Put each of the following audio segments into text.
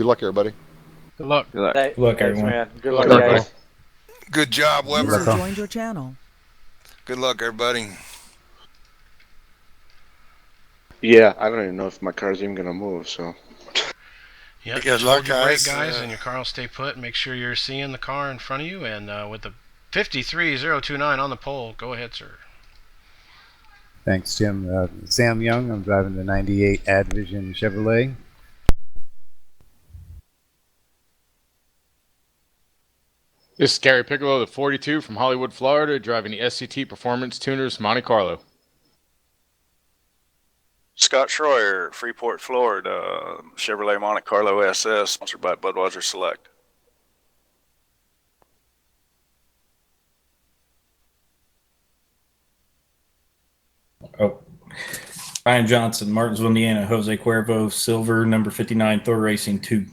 Good luck, everybody. Good luck. Good luck. Good luck, everyone. Man. Good luck, Good luck, guys. Good job, Weber. User joined your channel. Good luck, everybody. Yeah, I don't even know if my car's even gonna move. So. Yep. Good luck, Hold your brake, guys. and your car will stay put. Make sure you're seeing the car in front of you. And with the 53029 on the pole, go ahead, sir. Thanks, Jim. Sam Young. I'm driving the '98 Advision Chevrolet. This is Gary Piccolo, the 42 from Hollywood, Florida, driving the SCT Performance Tuners Monte Carlo. Scott Schroyer, Freeport, Florida, Chevrolet Monte Carlo SS, sponsored by Budweiser Select. Oh, Ryan Johnson, Martinsville, Indiana, Jose Cuervo, silver, number 59, Thor Racing 2.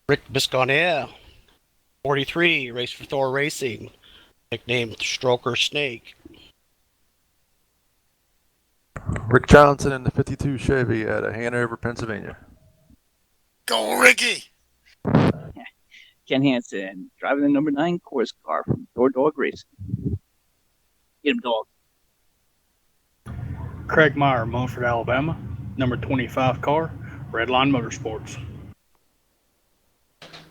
Rick Bisconier, 43, race for Thor Racing, nicknamed Stroker Snake. Rick Johnson in the 52 Chevy out of Hanover, Pennsylvania. Go, Ricky! Ken Hansen, driving the number 9 course car from Thor Dog Racing. Get him, dog. Craig Meyer, Munford, Alabama, number 25 car, Redline Motorsports.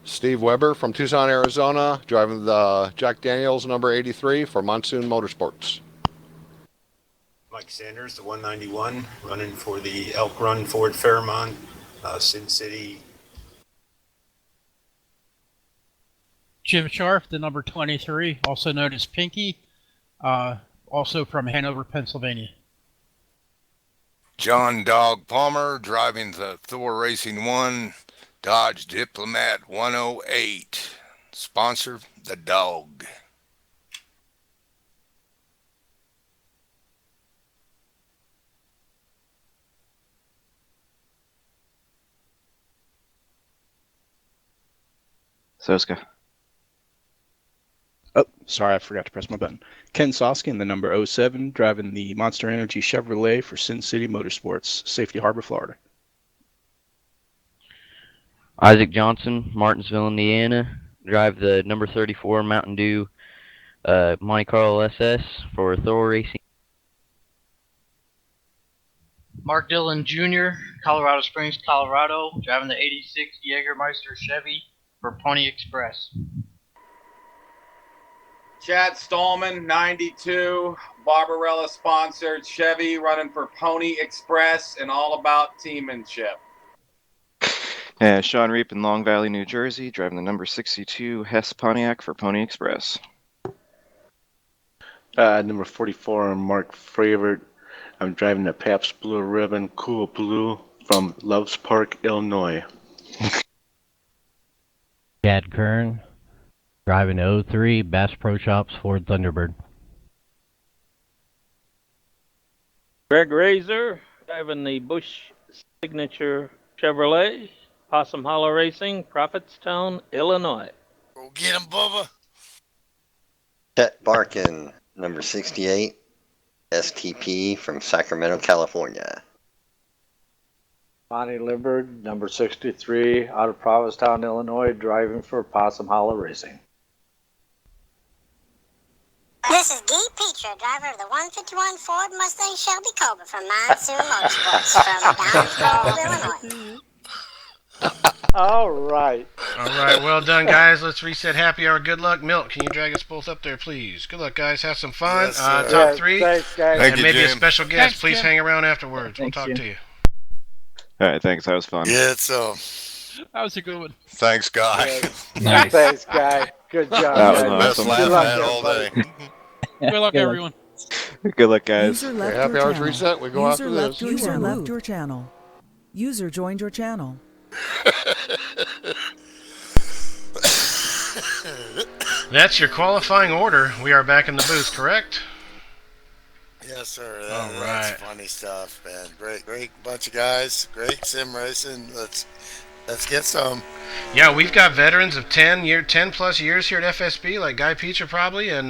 Steve Weber from Tucson, Arizona, driving the Jack Daniels number 83 for Monsoon Motorsports. Mike Sanders, the 191, running for the Elk Run Ford Fairmont, Sin City. Jim Sharp, the number 23, also known as Pinky, also from Hanover, Pennsylvania. John Dog Palmer, driving the Thor Racing 1 Dodge Diplomat 108. Sponsor, the Dog. Soska. Oh, sorry, I forgot to press my button. Ken Soskin, the number 07, driving the Monster Energy Chevrolet for Sin City Motorsports, Safety Harbor, Florida. Isaac Johnson, Martinsville, Indiana, drive the number 34 Mountain Dew Monte Carlo SS for Thor Racing. Mark Dillon Jr., Colorado Springs, Colorado, driving the 86 Jägermeister Chevy for Pony Express. Chad Stallman, 92, Barbarella sponsored Chevy, running for Pony Express and all about teammanship. Sean Reap in Long Valley, New Jersey, driving the number 62 Hess Pontiac for Pony Express. Number 44, Mark Fravert. I'm driving the Pabst Blue Ribbon Cool Blue from Loves Park, Illinois. Chad Kern, driving the 03 Bass Pro Shops Ford Thunderbird. Greg Razor, driving the Bush Signature Chevrolet, Possum Hollow Racing, Prophetstown, Illinois. Go get him, Bubba. Chet Barkin, number 68, STP from Sacramento, California. Bonnie Limbard, number 63, out of Provincetown, Illinois, driving for Possum Hollow Racing. This is Guy Petra, driver of the 151 Ford Mustang Shelby Cobra from Monsoon Motorsports from Downs Grove, Illinois. All right. All right, well done, guys. Let's reset happy hour. Good luck. Milt, can you drag us both up there, please? Good luck, guys. Have some fun. Yes, top three. Thanks, guys. Thank and you, maybe a Jim. special guest. Thanks, Please Jim. hang around afterwards. Thanks, we'll talk Jim. to you. All right, thanks. That was fun. Yeah, so That was a good one. thanks, Guy. Nice. Thanks, guy. Good job, That was guys. Best awesome. laugh Good luck, I had all day. Good luck, everyone. Good luck, guys. User left Happy your hours channel. reset. We go User after left this. your User left your channel. User joined your channel. That's your qualifying order. We are back in the booth, correct? Yes, sir. All That's right. funny stuff, man. Great bunch of guys. Great sim racing. Let's get some. Yeah, we've got veterans of 10 plus years here at FSB, like Guy Petra probably, and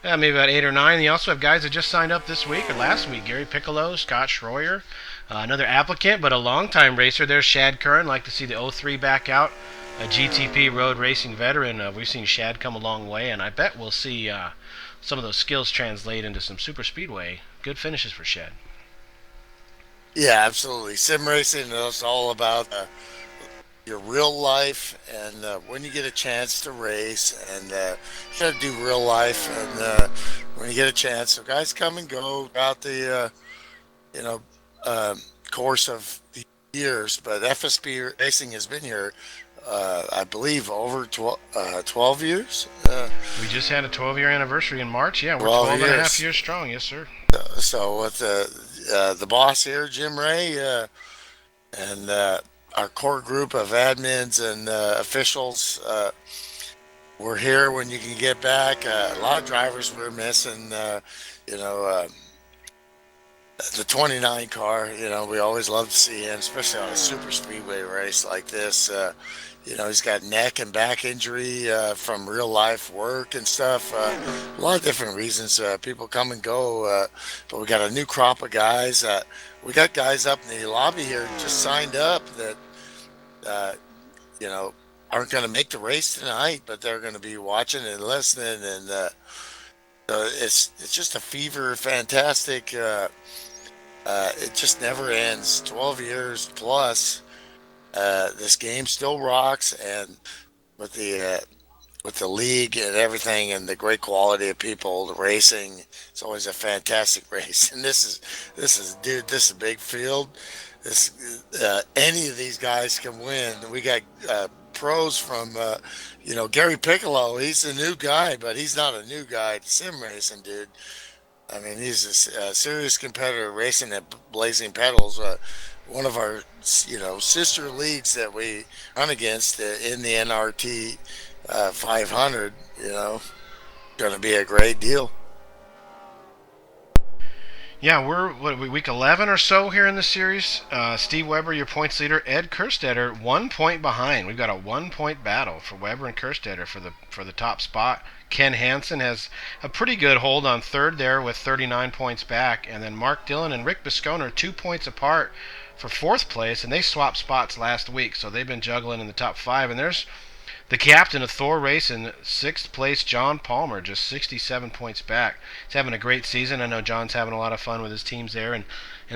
maybe about 8 or 9. You also have guys that just signed up this week or last week. Gary Piccolo, Scott Schroyer, Another applicant, but a longtime racer. There's Shad Curran. Like to see the 03 back out. A GTP road racing veteran. We've seen Shad come a long way, and I bet we'll see some of those skills translate into some super speedway. Good finishes for Shad. Yeah, absolutely. Sim racing is all about your real life, and when you get a chance to race, and you got to do real life, and when you get a chance, so guys come and go throughout the course of the years. But FSB Racing has been here, I believe, over 12 years. We just had a 12-year anniversary in March. Yeah, we're 12 12 and a half years. years strong. Yes, sir. So with the boss here, Jim Ray, and our core group of admins and officials, we're here when you can get back. A lot of drivers we're missing. The 29 car, we always love to see him, especially on a super speedway race like this. He's got neck and back injury from real life work and stuff. A lot of different reasons. People come and go, but we got a new crop of guys. We got guys up in the lobby here just signed up that, aren't going to make the race tonight, but they're going to be watching and listening. And it's just a fever, fantastic. It just never ends. 12 years plus. This game still rocks, and with the league and everything, and the great quality of people, the racing, it's always a fantastic race. And this is a big field. Any of these guys can win. We got pros from Gary Piccolo. He's a new guy, but he's not a new guy to sim racing, dude. I mean, he's a serious competitor racing at Blazing Pedals, one of our, sister leagues that we run against in the NRT 500. Going to be a great deal. Yeah, we're week 11 or so here in the series. Steve Weber, your points leader. Ed Kerstetter, 1 point behind. We've got a 1-point battle for Weber and Kerstetter for the top spot. Ken Hansen has a pretty good hold on third there with 39 points back, and then Mark Dillon and Rick Bisconer 2 points apart for fourth place, and they swapped spots last week, so they've been juggling in the top 5. And there's the captain of Thor Racing, 6th place, John Palmer, just 67 points back. He's having a great season. I know John's having a lot of fun with his teams there. And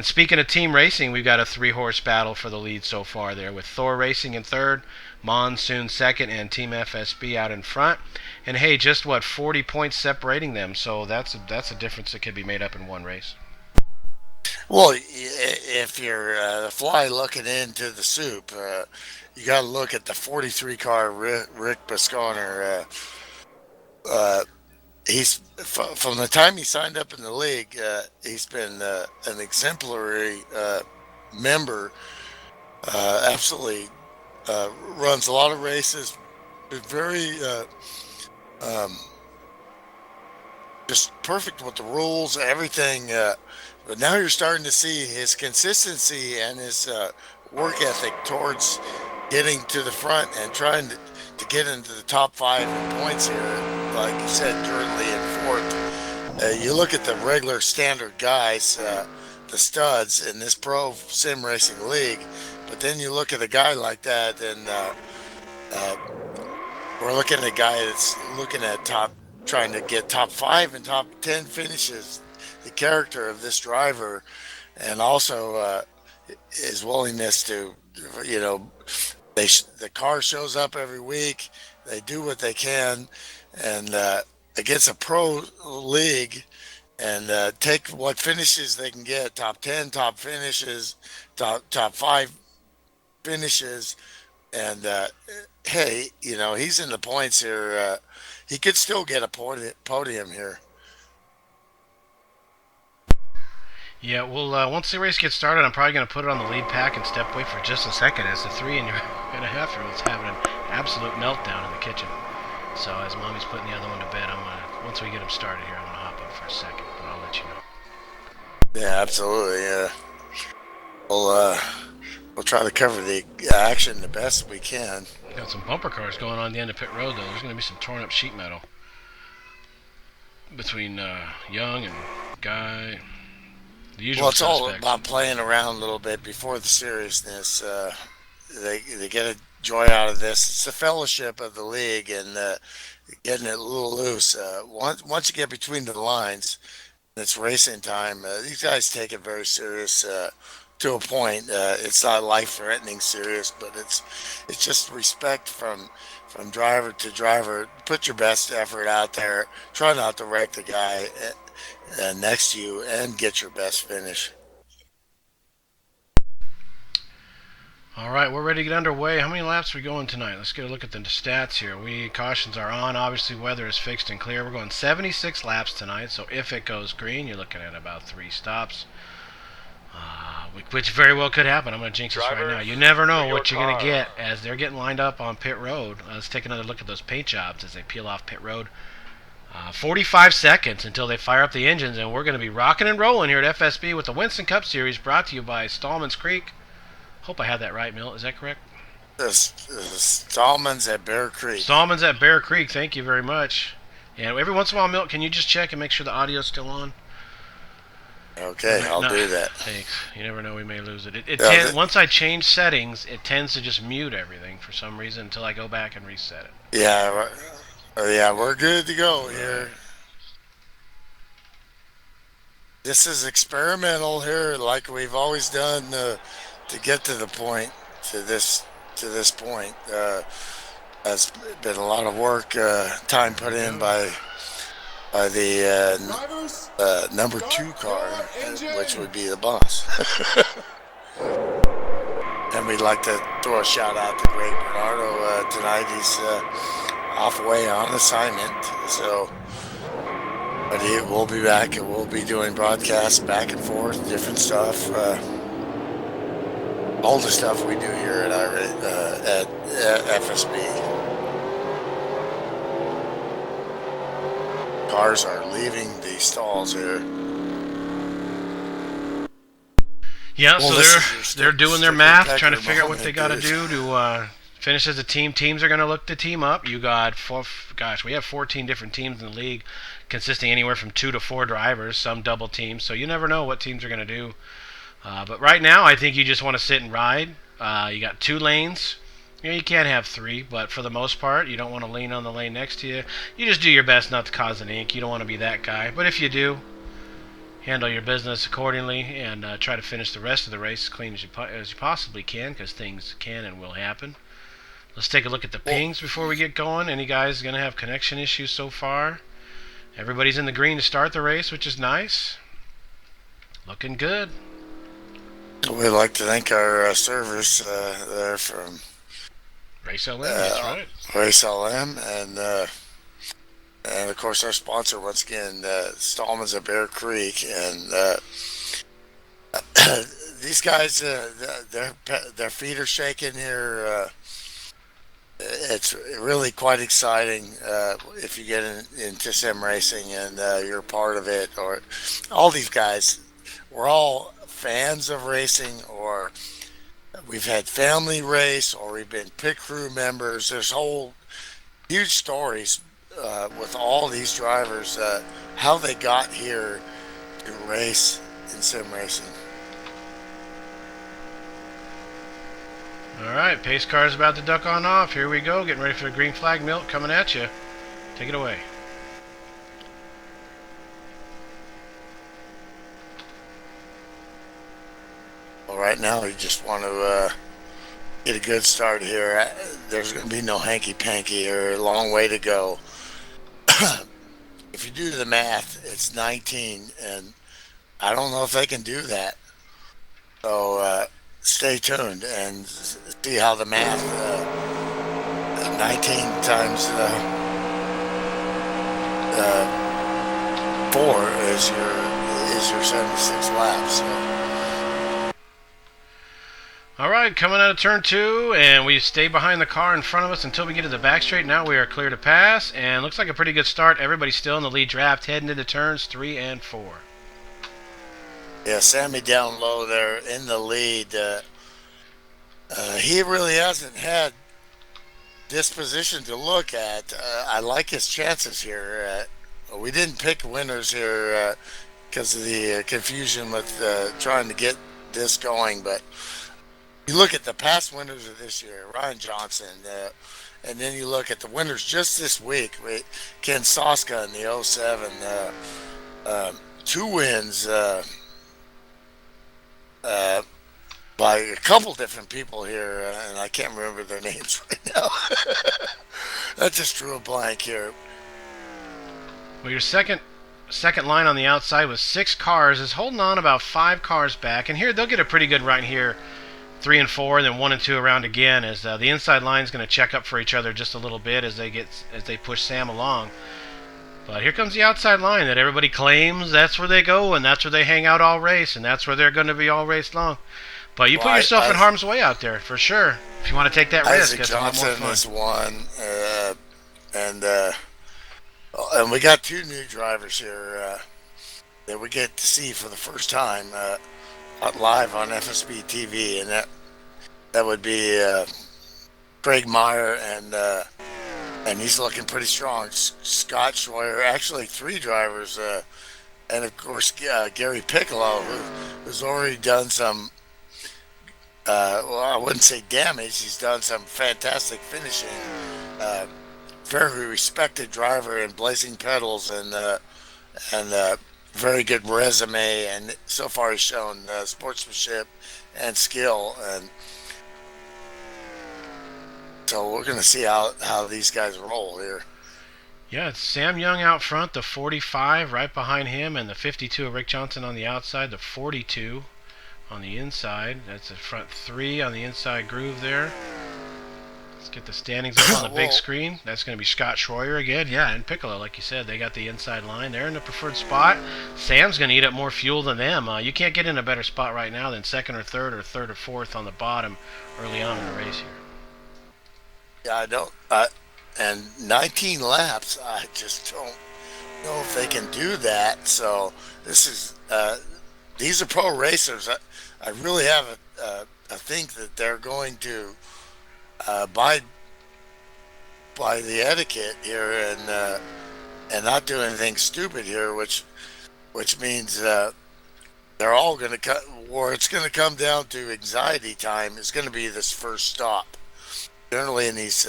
speaking of team racing, we've got a 3-horse battle for the lead so far there, with Thor Racing in third, Monsoon second, and Team FSB out in front. And hey, just 40 points separating them, so that's a difference that could be made up in one race. Well, if you're the fly looking into the soup, you got to look at the 43 car Rick Bisconer. He's from the time he signed up in the league, he's been an exemplary member. Absolutely runs a lot of races. Been very just perfect with the rules, everything. But now you're starting to see his consistency and his work ethic towards getting to the front and trying to get into the top 5 in points here. Like you said, currently in 4th. You look at the regular standard guys, the studs in this pro sim racing league, but then you look at a guy like that, and we're looking at a guy that's looking at trying to get top 5 and top 10 finishes. The character of this driver, and also his willingness to, the car shows up every week. They do what they can, and against a pro league, and take what finishes they can get: top 10, top finishes, top 5 finishes, and hey, he's in the points here. He could still get a podium here. Yeah, well, once the race gets started, I'm probably going to put it on the lead pack and step away for just a second as the 3.5-year-old's having an absolute meltdown in the kitchen. So as Mommy's putting the other one to bed, once we get him started here, I'm going to hop in for a second, but I'll let you know. Yeah, absolutely. Yeah, we'll try to cover the action the best we can. Got some bumper cars going on at the end of pit road, though. There's going to be some torn up sheet metal between Young and Guy. The usual Well, it's all suspects. about playing around a little bit before the seriousness. They get a joy out of this. It's the fellowship of the league and getting it a little loose. Once you get between the lines, it's racing time. These guys take it very serious to a point. It's not life-threatening serious, but it's just respect from driver to driver. Put your best effort out there. Try not to wreck the guy next to you and get your best finish. All right, we're ready to get underway. How many laps are we going tonight? Let's get a look at the stats here. Cautions are on. Obviously, weather is fixed and clear. We're going 76 laps tonight, so if it goes green, you're looking at about 3 stops, which very well could happen. I'm going to jinx this right now. You never know what you're going to get as they're getting lined up on pit road. Let's take another look at those paint jobs as they peel off pit road. 45 seconds until they fire up the engines, and we're going to be rocking and rolling here at FSB with the Winston Cup Series, brought to you by Stallman's Creek. Hope I had that right, Milt. Is that correct? The Stallman's at Bear Creek. Stallman's at Bear Creek. Thank you very much. And every once in a while, Milt, can you just check and make sure the audio's still on? Okay, I'll do that. Thanks. You never know, we may lose it. Once I change settings, it tends to just mute everything for some reason until I go back and reset it. Yeah, we're good to go here. This is experimental here, like we've always done to get to the point, to this point. Has been a lot of work, time put in by the number 2 car, which would be the boss. And we'd like to throw a shout out to Greg Bernardo tonight. He's off away on assignment, so but we'll be back and we'll be doing broadcasts back and forth, different stuff. All the stuff we do here at FSB. Cars are leaving the stalls here. Yeah, well, so they're doing their math, trying to figure out what they got to do to finish as a team. Teams are going to look to team up. You got we have 14 different teams in the league, consisting anywhere from 2 to 4 drivers, some double teams. So you never know what teams are going to do. But right now, I think you just want to sit and ride. You got 2 lanes. You can't have 3, but for the most part, you don't want to lean on the lane next to you. You just do your best not to cause an ink. You don't want to be that guy. But if you do, handle your business accordingly and try to finish the rest of the race as clean as you possibly can, because things can and will happen. Let's take a look at the pings before we get going. Any guys going to have connection issues so far? Everybody's in the green to start the race, which is nice. Looking good. We'd like to thank our servers there from Race LM, that's right. Race LM, and of course our sponsor once again, Stallman's at Bear Creek, and these guys, their feet are shaking here. It's really quite exciting if you get into sim racing and you're part of it, or all these guys. We're all fans of racing, or we've had family race, or we've been pit crew members. There's whole huge stories with all these drivers, how they got here to race in sim racing. All right, pace car is about to duck on off. Here we go, getting ready for the green flag. Milt coming at you. Take it away. Well, right now we just want to get a good start here. There's going to be no hanky-panky or a long way to go. If you do the math, it's 19, and I don't know if they can do that. So stay tuned and see how the math, 19 times 4 is your 76 laps. So. All right, coming out of turn 2, and we stay behind the car in front of us until we get to the back straight. Now we are clear to pass, and looks like a pretty good start. Everybody's still in the lead draft, heading into turns 3 and 4. Yeah, Sammy down low there in the lead. He really hasn't had this position to look at. I like his chances here. We didn't pick winners here because of the confusion with trying to get this going. But you look at the past winners of this year, Ryan Johnson, and then you look at the winners just this week with Ken Soska in the 07, 2 wins by a couple different people here, and I can't remember their names right now. That just drew a blank here. Well, your second line on the outside with 6 cars is holding on about 5 cars back, and here they'll get a pretty good run here, 3 and 4, and then 1 and 2 around again, as the inside line is going to check up for each other just a little bit as they push Sam along. But here comes the outside line that everybody claims that's where they go, and that's where they hang out all race, and that's where they're going to be all race long. But you put yourself in harm's way out there for sure if you want to take that risk. Isaac Johnson is one, and we got 2 new drivers here that we get to see for the first time live on FSB TV, and that would be Craig Meyer and he's looking pretty strong. Scott Schroyer, actually 3 drivers, and of course Gary Piccolo, who's already done some. Well, I wouldn't say damage. He's done some fantastic finishing. Very respected driver in Blazing Pedals, and very good resume. And so far, he's shown sportsmanship and skill. And so we're going to see how these guys roll here. Yeah, it's Sam Young out front, the 45 right behind him, and the 52 of Rick Johnson on the outside, the 42 on the inside. That's the front 3 on the inside groove there. Let's get the standings up on the big screen. That's going to be Scott Schroyer again. Yeah, and Piccolo, like you said, they got the inside line. They're in the preferred spot. Sam's going to eat up more fuel than them. You can't get in a better spot right now than 2nd or 3rd or 3rd or 4th on the bottom early on in the race here. Yeah, I don't. And 19 laps, I just don't know if they can do that. So this is these are pro racers. I really have a think that they're going to abide by the etiquette here and not do anything stupid here, which means they're all going to cut. Or it's going to come down to anxiety time. It's going to be this first stop. Generally in these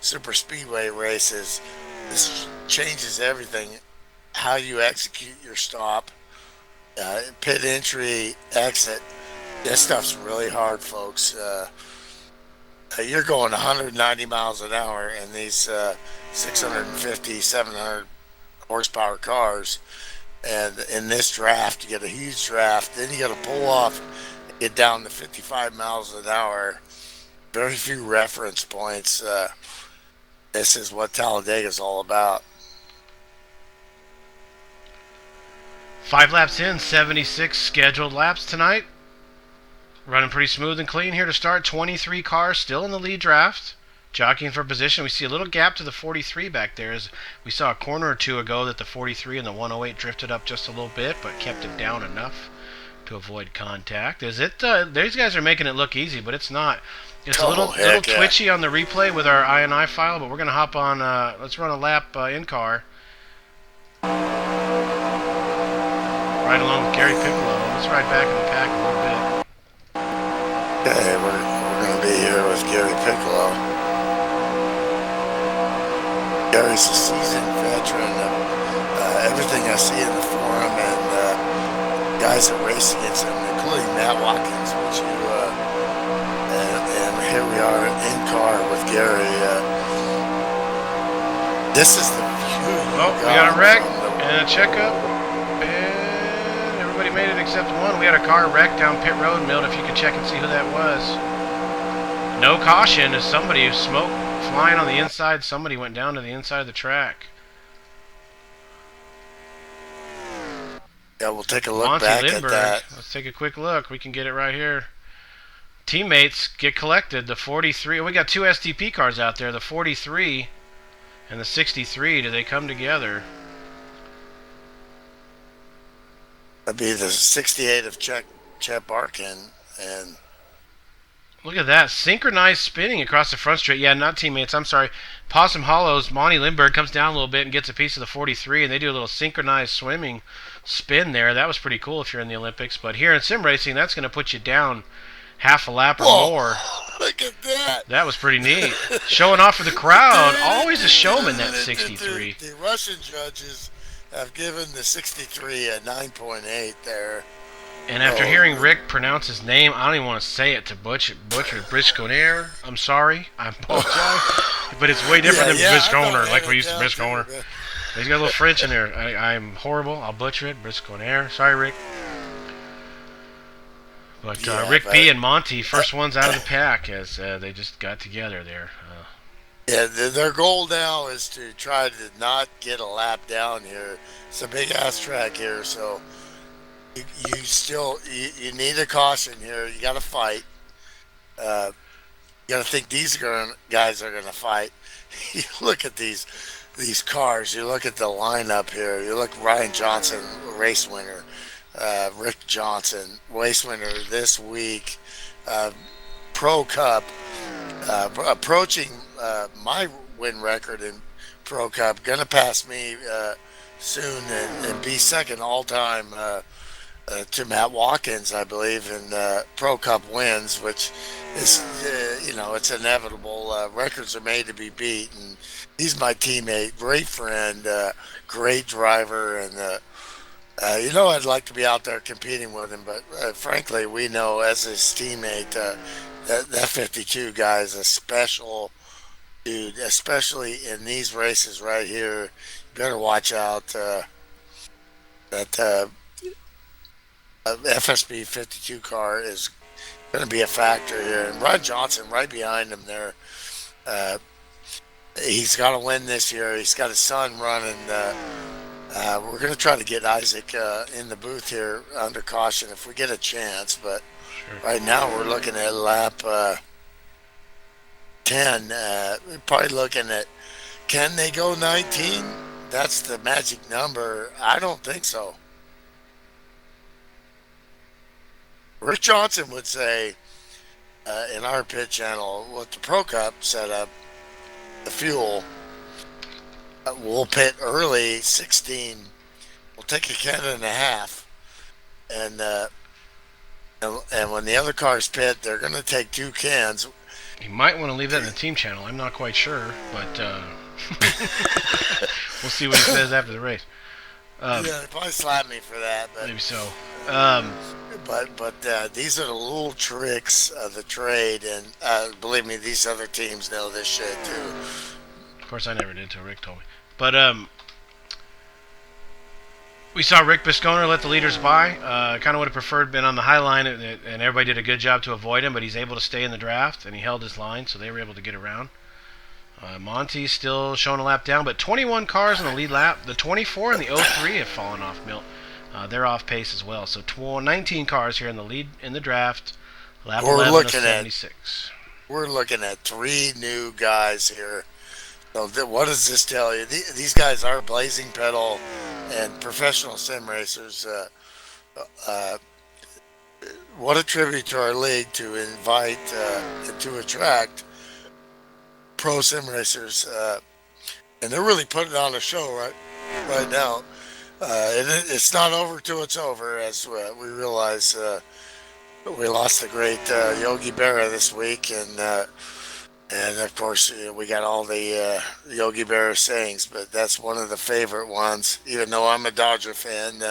super speedway races, this changes everything. How you execute your stop, pit entry, exit. This stuff's really hard, folks. You're going 190 miles an hour in these 650, 700 horsepower cars. And in this draft, you get a huge draft. Then you got to pull off, get down to 55 miles an hour. Very few reference points. This is what Talladega is all about. 5 laps in, 76 scheduled laps tonight. Running pretty smooth and clean here to start. 23 cars still in the lead draft. Jockeying for position. We see a little gap to the 43 back there, as we saw a corner or 2 ago that the 43 and the 108 drifted up just a little bit, but kept it down enough to avoid contact. Is it? These guys are making it look easy, but it's not. It's a little twitchy on the replay with our INI file, but we're going to hop on. Let's run a lap in car. Right along with Gary Piccolo. Let's ride back in the pack a little bit. Okay, we're going to be here with Gary Piccolo. Gary's a seasoned veteran of everything I see in the forum, and guys that race against him, including Matt Watkins, which you and here we are in car with Gary. This is the view. Oh, we got a wreck and a checkup, and everybody made it except one. We had a car wrecked down pit road, Milt, if you could check and see who that was. No caution as somebody who smoke flying on the inside. Somebody went down to the inside of the track. Yeah, we'll take a look back at that. Let's take a quick look. We can get it right here. Teammates get collected. The 43. We got 2 STP cars out there. The 43 and the 63. Do they come together? That'd be the 68 of Chet Barkin and Look at that. Synchronized spinning across the front straight. Yeah, not teammates. I'm sorry. Possum Hollow's Monty Lindbergh comes down a little bit and gets a piece of the 43, and they do a little synchronized swimming spin there. That was pretty cool if you're in the Olympics. But here in sim racing, that's going to put you down half a lap or more. Look at that. That was pretty neat. Showing off for the crowd. Always a showman, that 63. The Russian judges have given the 63 a 9.8 there. And after hearing Rick pronounce his name, I don't even want to say it to butcher Brisconer. I'm sorry. I apologize. But it's way different than Brisconer, like we used to Brisconer. He's got a little French in there. I'm horrible. I'll butcher it. Brisconer. Sorry, Rick. But Rick B and Monty, first ones out of the pack as they just got together there. Yeah, their goal now is to try to not get a lap down here. It's a big-ass track here, so... You need a caution here. You got to fight. You got to think these guys are going to fight. You look at these cars. You look at the lineup here. You look Ryan Johnson, race winner. Rick Johnson, race winner this week. Pro Cup, approaching my win record in Pro Cup. Going to pass me soon and be second all time. To Matt Watkins, I believe, in Pro Cup wins, which is, it's inevitable. Records are made to be beat, and he's my teammate, great friend, great driver, and I'd like to be out there competing with him, but frankly, we know as his teammate that 52 guy is a special dude, especially in these races right here. You better watch out that. FSB 52 car is going to be a factor here. And Rod Johnson right behind him there. He's got to win this year. He's got his son running. We're going to try to get Isaac in the booth here under caution if we get a chance. But right now we're looking at lap 10. We're probably looking at, can they go 19? That's the magic number. I don't think so. Rick Johnson would say in our pit channel, with the Pro Cup setup, the fuel, we'll pit early 16. We'll take a can and a half, and when the other cars pit, they're going to take 2 cans. You might want to leave that in the team channel. I'm not quite sure, but we'll see what he says after the race. Yeah, they probably slap me for that, but maybe so. But these are the little tricks of the trade, and believe me, these other teams know this shit too. Of course, I never did until Rick told me. But we saw Rick Bisconer let the leaders by. Kind of would have preferred been on the high line, and everybody did a good job to avoid him, but he's able to stay in the draft, and he held his line, so they were able to get around. Monty's still showing a lap down, but 21 cars in the lead lap. The 24 and the 03 have fallen off Milt. They're off pace as well. So 19 cars here in the lead in the draft. Lap 11 of 76. We're looking at 3 new guys here. So what does this tell you? These guys are blazing pedal and professional sim racers. What a tribute to our league to invite and to attract pro sim racers, and they're really putting on a show right now. And it's not over till it's over, as we realize we lost the great Yogi Berra this week, and of course we got all the Yogi Berra sayings, but that's one of the favorite ones. Even though I'm a Dodger fan,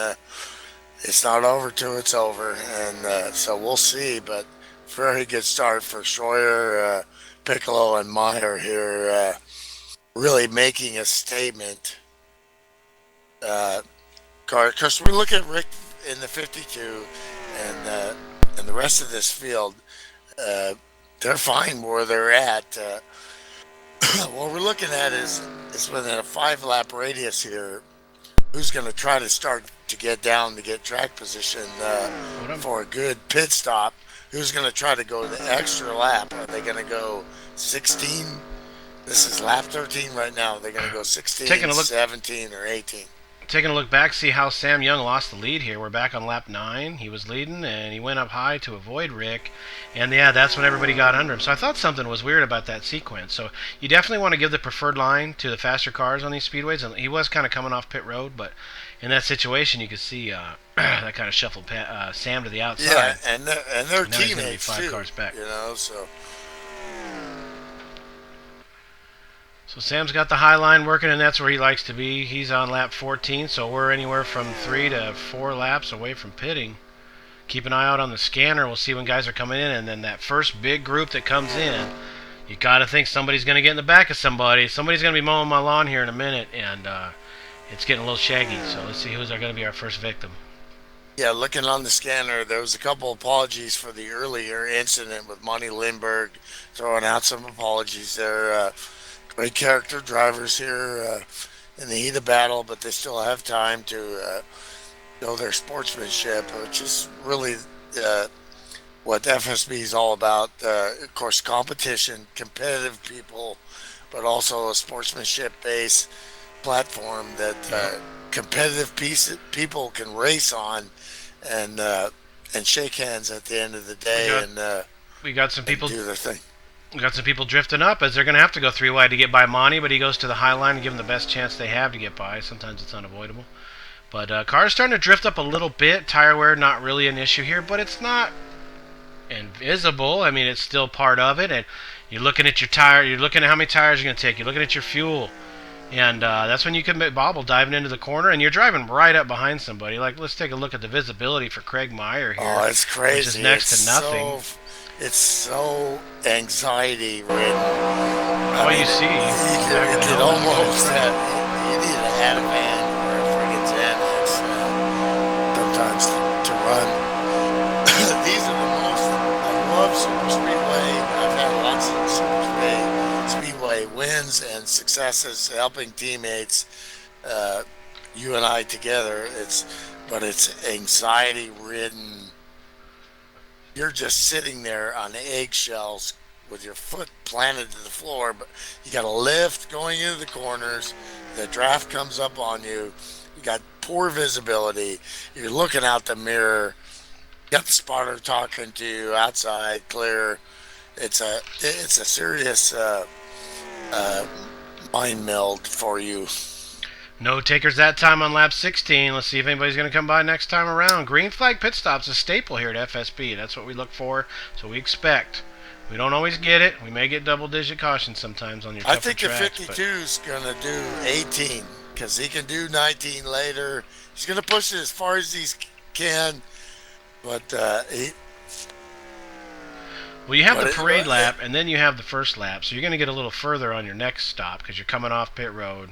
it's not over till it's over, and so we'll see. But very good start for Schroyer, Piccolo, and Meyer here, really making a statement. Because we look at Rick in the 52 and the rest of this field, they're fine where they're at. What we're looking at is within a 5-lap radius here, who's going to try to start to get down to get track position for a good pit stop. Who's going to try to go the extra lap? Are they going to go 16? This is lap 13 right now. They're going to go 16, 17, or 18. taking a look back, see how Sam Young lost the lead here. We're back on lap 9. He was leading, and he went up high to avoid Rick. And, yeah, that's when everybody got under him. So I thought something was weird about that sequence. So you definitely want to give the preferred line to the faster cars on these speedways. And he was kind of coming off pit road, but in that situation, you could see that kind of shuffled Sam to the outside. Yeah, and they're now he's gonna be teammates, 5 too, cars back. you know, so... So Sam's got the high line working, and that's where he likes to be. He's on lap 14, so we're anywhere from 3 to 4 laps away from pitting. Keep an eye out on the scanner. We'll see when guys are coming in, and then that first big group that comes in, you got to think somebody's going to get in the back of somebody. Somebody's going to be mowing my lawn here in a minute, and it's getting a little shaggy. So let's see who's going to be our first victim. Yeah, looking on the scanner, there was a couple apologies for the earlier incident with Monty Lindbergh, throwing out some apologies there. Great character drivers here in the heat of battle, but they still have time to show their sportsmanship, which is really what FSB is all about. Of course, competition, competitive people, but also a sportsmanship-based platform that competitive people can race on and shake hands at the end of the day we got some people do their thing. We got some people drifting up as they're going to have to go 3 wide to get by Monty, but he goes to the high line and give them the best chance they have to get by. Sometimes it's unavoidable. But cars starting to drift up a little bit. Tire wear not really an issue here, but it's not invisible. I mean, it's still part of it. And you're looking at your tire. You're looking at how many tires you're going to take. You're looking at your fuel. And that's when you can bobble diving into the corner, and you're driving right up behind somebody. Like, let's take a look at the visibility for Craig Meyer here. Oh, it's crazy. Which is next to nothing. It's so anxiety ridden. You see. You could almost you need a Ativan or a friggin' Xanax sometimes to run. These are the most... I love Super Speedway. I've had lots of Super Speedway wins and successes helping teammates, you and I together. But it's anxiety ridden. You're just sitting there on eggshells with your foot planted to the floor, but you got a lift going into the corners. The draft comes up on you. You got poor visibility. You're looking out the mirror. You got the spotter talking to you outside, clear. It's a serious mind meld for you. No takers that time on lap 16. Let's see if anybody's going to come by next time around. Green flag pit stop's a staple here at FSB. That's what we look for, so we expect. We don't always get it. We may get double-digit caution sometimes on your tougher I think tracks, the 52's going to do 18 because he can do 19 later. He's going to push it as far as he can, but well, you have the parade lap, and then you have the first lap, so you're going to get a little further on your next stop because you're coming off pit road.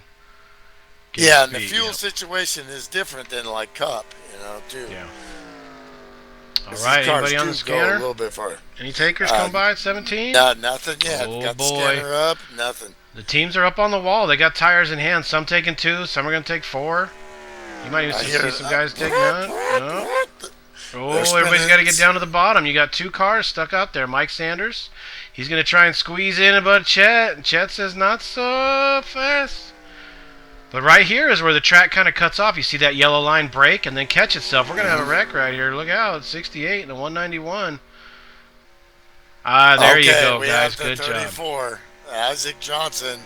Yeah, and the fuel situation is different than like Cup, too. Yeah. All right, anybody on the scanner? A little bit farther. Any takers come by at 17? Nothing yet. Oh, got boy. the scanner up, nothing. The teams are up on the wall. They got tires in hand. Some taking 2, some are going to take 4. You might even see some guys take none. No. Oh, everybody's got to get down to the bottom. You got 2 cars stuck out there. Mike Sanders, he's going to try and squeeze in about Chet, and Chet says not so fast. But right here is where the track kind of cuts off. You see that yellow line break and then catch itself. We're going to have a wreck right here. Look out. 68 and a 191. There you go, guys. Good 34. job. Isaac Johnson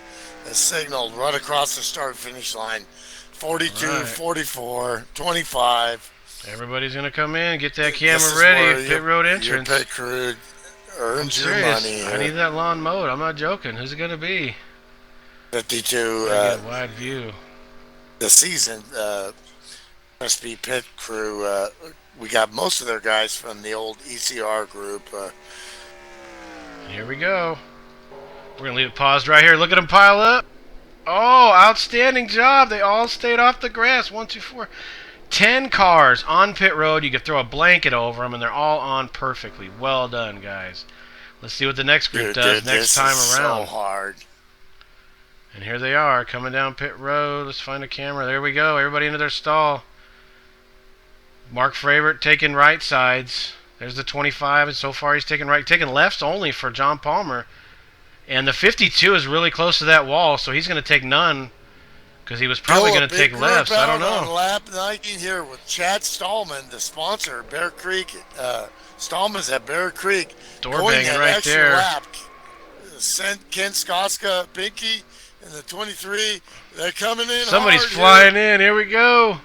has signaled right across the start-finish line. 42, right. 44, 25. Everybody's going to come in, get that camera ready. Pit road entrance. Your pit crew earns your money. I need that lawn mowed. I'm not joking. Who's it going to be? 52. Wide view. The season SB pit crew. We got most of their guys from the old ECR group. Here we go. We're gonna leave it paused right here. Look at them pile up. Oh, outstanding job! They all stayed off the grass. 1, 2, 4. 10 cars on pit road. You could throw a blanket over them, and they're all on perfectly. Well done, guys. Let's see what the next group does next time around. So hard. And here they are, coming down pit road. Let's find a camera. There we go. Everybody into their stall. Mark Fravert taking right sides. There's the 25, and so far he's taking lefts only for John Palmer. And the 52 is really close to that wall, so he's going to take none because he was probably Bill, going a to big take lefts. group I don't out know. On lap 19 here with Chad Stallman, the sponsor, Bear Creek. Stallman's at Bear Creek. Door going banging that right extra there. Lap. Sent Ken Skoska, Pinky, and the 23. They're coming in. Somebody's hard flying here. in. Here we go.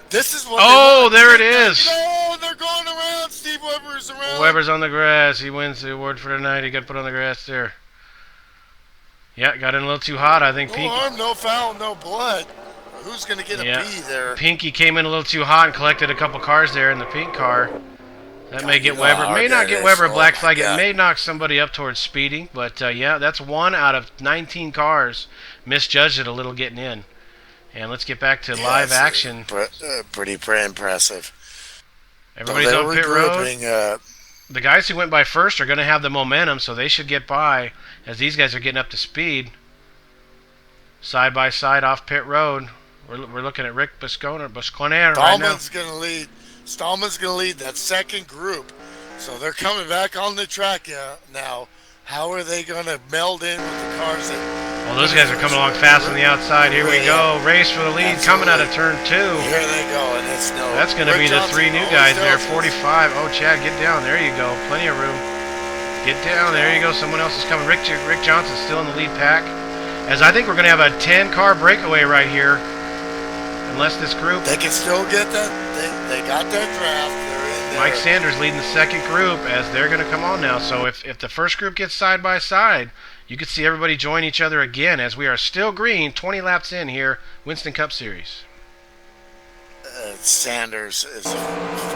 This is what. Oh, there it is. No, they're going around. Steve Weber's around. Weber's on the grass. He wins the award for tonight. He got put on the grass there. Yeah, got in a little too hot, I think. No Pinky. harm, no foul, no blood. Who's going to get a B there? Pinky came in a little too hot and collected a couple cars there in the pink car. That may get Weber. May not get Weber a black flag. It may knock somebody up towards speeding. But, yeah, that's 1 out of 19 cars. Misjudged it a little getting in. And let's get back to live action. Pretty impressive. Everybody's So on pit road. regrouping, The guys who went by first are going to have the momentum, so they should get by as these guys are getting up to speed. Side by side off pit road. We're looking at Rick Busconner right now. Stallman's going to lead that second group. So they're coming back on the track now. How are they going to meld in with the cars that... Well, those guys are coming along fast on the outside. Here we go. Race for the lead coming out of turn 2. Here they go, and it's no... That's going to be the 3 new guys there. 45. Oh, Chad, get down. There you go. Plenty of room. Get down. There you go. Someone else is coming. Rick Johnson's still in the lead pack. As I think we're going to have a 10-car breakaway right here. Unless this group... They can still get that. They got that draft. They're in there. Mike Sanders leading the second group as they're going to come on now. So if the first group gets side by side, you can see everybody join each other again as we are still green, 20 laps in here, Winston Cup Series. Sanders is a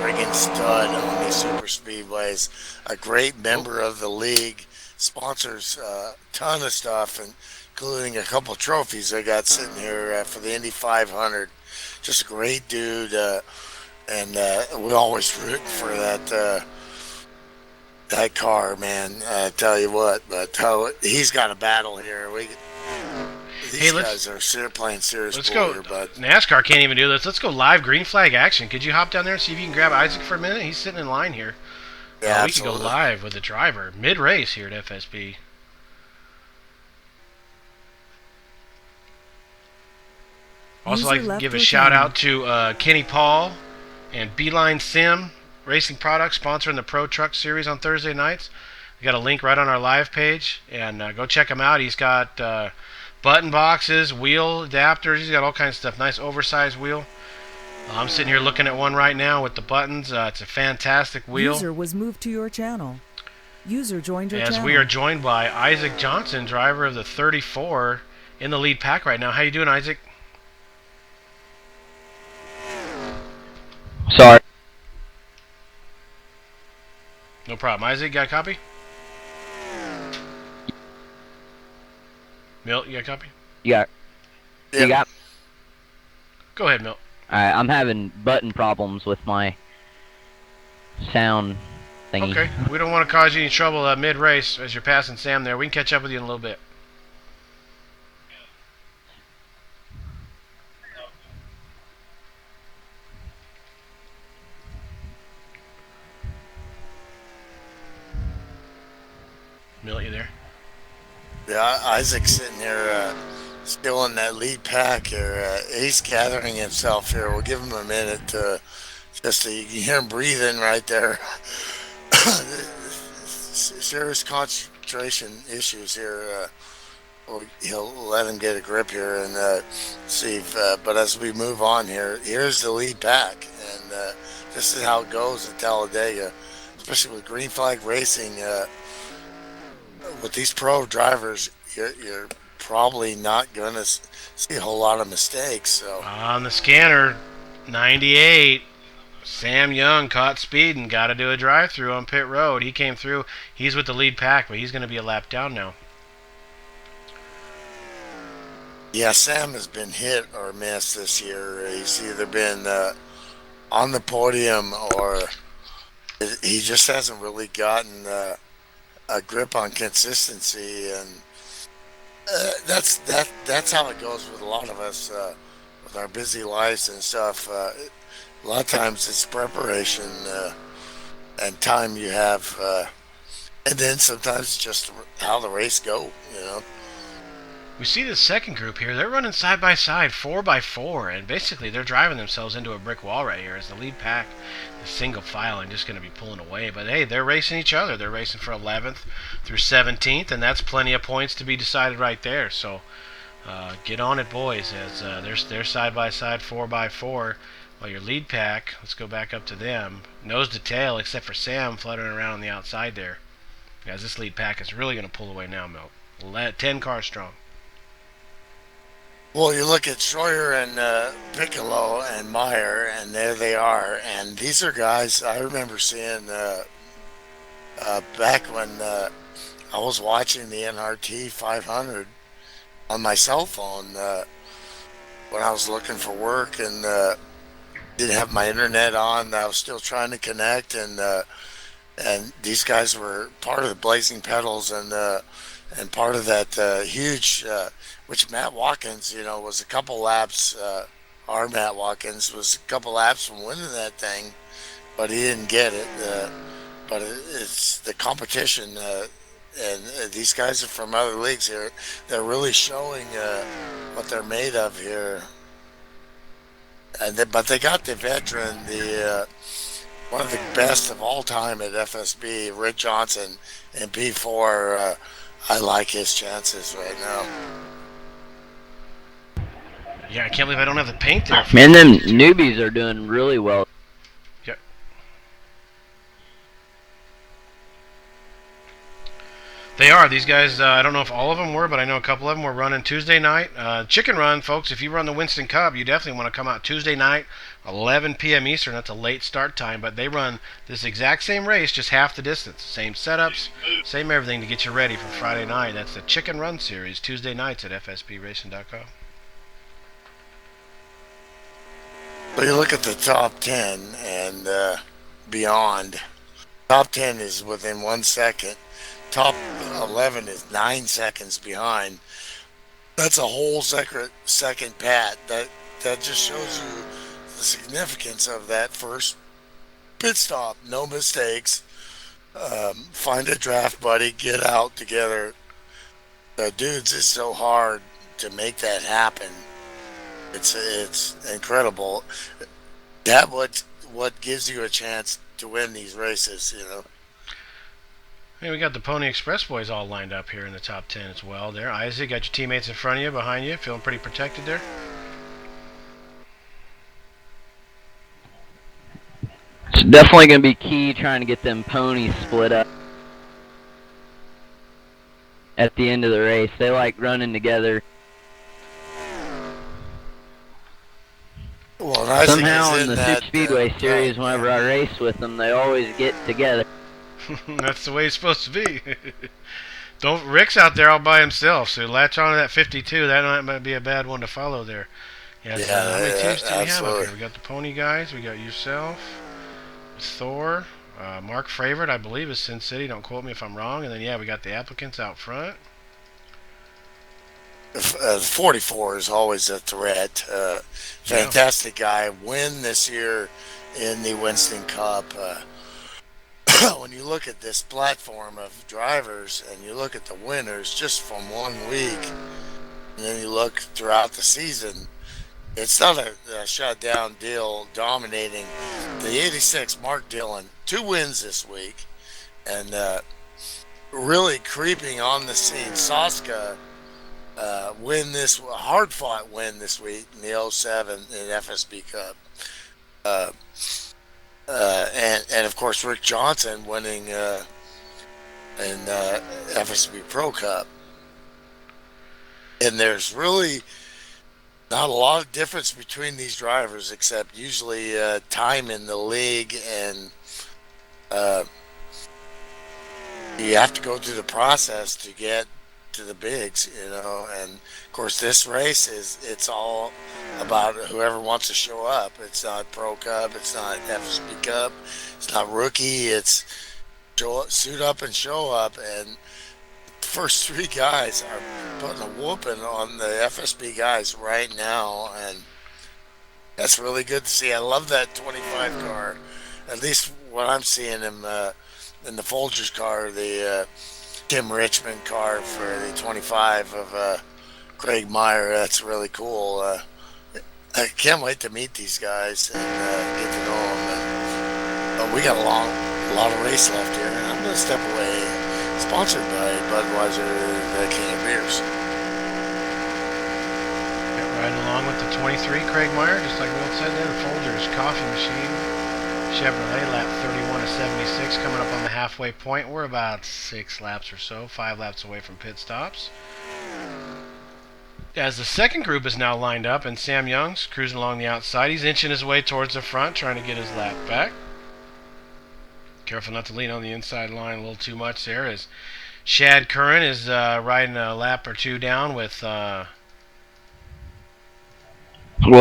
friggin' stud on these super speedways. A great member of the league. Sponsors a ton of stuff, including a couple trophies they got sitting here for the Indy 500. Just a great dude, and we're always rooting for that car, man. I tell you what, but he's got a battle here. These guys are playing serious. Let's ball go. here, but NASCAR can't even do this. Let's go live green flag action. Could you hop down there and see if you can grab Isaac for a minute? He's sitting in line here. Yeah, we can go live with the driver mid-race here at FSB. Also, like to give a shout out to Kenny Paul and Beeline Sim Racing Products sponsoring the Pro Truck Series on Thursday nights. We got a link right on our live page, and go check him out. He's got button boxes, wheel adapters. He's got all kinds of stuff. Nice oversized wheel. I'm sitting here looking at one right now with the buttons. It's a fantastic wheel. User was moved to your channel. User joined your As channel. we are joined by Isaac Johnson, driver of the 34, in the lead pack right now. How you doing, Isaac? Sorry. No problem. Isaac, got a copy? Milt, you got a copy? You got. Go ahead, Milt. Alright, I'm having button problems with my sound thingy. Okay, we don't want to cause you any trouble mid-race as you're passing Sam there. We can catch up with you in a little bit. Milt, you there? Yeah, Isaac's sitting here still in that lead pack here. He's gathering himself here. We'll give him a minute to you can hear him breathing right there. Serious concentration issues here. He'll let him get a grip here and see if, but as we move on here, here's the lead pack, and this is how it goes at Talladega, especially with green flag racing. With these pro drivers, you're probably not going to see a whole lot of mistakes. So on the scanner, 98, Sam Young caught speeding. Got to do a drive-through on pit road. He came through. He's with the lead pack, but he's going to be a lap down now. Yeah, Sam has been hit or missed this year. He's either been on the podium or he just hasn't really gotten a grip on consistency, and that's how it goes with a lot of us with our busy lives and stuff. A lot of times it's preparation and time you have, and then sometimes it's just how the race go, you know. we see the second group here. They're running side by side, 4x4, and basically they're driving themselves into a brick wall right here as the lead pack is single file and just going to be pulling away. But hey, they're racing each other. They're racing for 11th through 17th, and that's plenty of points to be decided right there. So get on it, boys, as they're side by side, 4x4. While your lead pack, let's go back up to them, nose to tail, except for Sam fluttering around on the outside there. Guys, this lead pack is really going to pull away now, Milt. 10 cars strong. Well, you look at Schroyer and Piccolo and Meyer, and there they are. And these are guys I remember seeing back when I was watching the NRT 500 on my cell phone when I was looking for work and didn't have my internet on. I was still trying to connect, and these guys were part of the Blazing Pedals and part of that huge, which Matt Watkins, was a couple laps. Our Matt Watkins was a couple laps from winning that thing, but he didn't get it. But it's the competition, and these guys are from other leagues here. They're really showing what they're made of here. But they got the veteran, one of the best of all time at FSB, Rick Johnson, in P4. I like his chances right now. Yeah, I can't believe I don't have the paint there. Man, them newbies are doing really well. Yep. They are. These guys, I don't know if all of them were, but I know a couple of them were running Tuesday night. Chicken Run, folks, if you run the Winston Cup, you definitely want to come out Tuesday night, 11 p.m. Eastern. That's a late start time, but they run this exact same race, just half the distance. Same setups, same everything to get you ready for Friday night. That's the Chicken Run Series, Tuesday nights at fsbracing.com. But you look at the top 10 and beyond. Top 10 is within 1 second. Top 11 is 9 seconds behind. That's a whole second pat. That just shows you the significance of that first pit stop. No mistakes. Find a draft buddy. Get out together. Dudes, it's so hard to make that happen. It's incredible. That what gives you a chance to win these races, Hey, we got the Pony Express boys all lined up here in the top 10 as well. There, Isaac, got your teammates in front of you, behind you, feeling pretty protected there. It's definitely going to be key trying to get them ponies split up at the end of the race. They like running together. Well, somehow in the Super Speedway Series, whenever I race with them, they always get together. That's the way it's supposed to be. Rick's out there all by himself, so latch on to that 52. That might be a bad one to follow there. How many teams do we have up here? We got the Pony guys. We got yourself, Thor, Mark Favorite, I believe, is Sin City. Don't quote me if I'm wrong. And then we got the applicants out front. 44 is always a threat. Fantastic guy. Win this year in the Winston Cup. When you look at this platform of drivers and you look at the winners just from 1 week, and then you look throughout the season, it's not a shutdown deal dominating. The 86, Mark Dillon, 2 wins this week, and really creeping on the scene. Saska hard-fought win this week in the 07 in FSB Cup. And of course Rick Johnson winning in FSB Pro Cup. And there's really not a lot of difference between these drivers, except usually time in the league, and you have to go through the process to get to the bigs, and of course this race it's all about whoever wants to show up. It's not Pro Cup, it's not FSB Cup, it's not rookie, it's suit up and show up, and the first 3 guys are putting a whooping on the FSB guys right now, and that's really good to see. I love that 25 car, at least what I'm seeing him in the Folgers car, the Tim Richmond car for the 25 of Craig Meyer. That's really cool. I can't wait to meet these guys and get to know them. But we got a lot of race left here, and I'm going to step away. Sponsored by Budweiser, the King of Beers. Riding along with the 23, Craig Meyer, just like Will said there, the Folgers Coffee Machine. Chevrolet, lap 31 of 76, coming up on the halfway point. We're about 6 laps or so, 5 laps away from pit stops. As the second group is now lined up, and Sam Young's cruising along the outside. He's inching his way towards the front, trying to get his lap back. Careful not to lean on the inside line a little too much there, as Shad Curran is riding a lap or two down with... Well,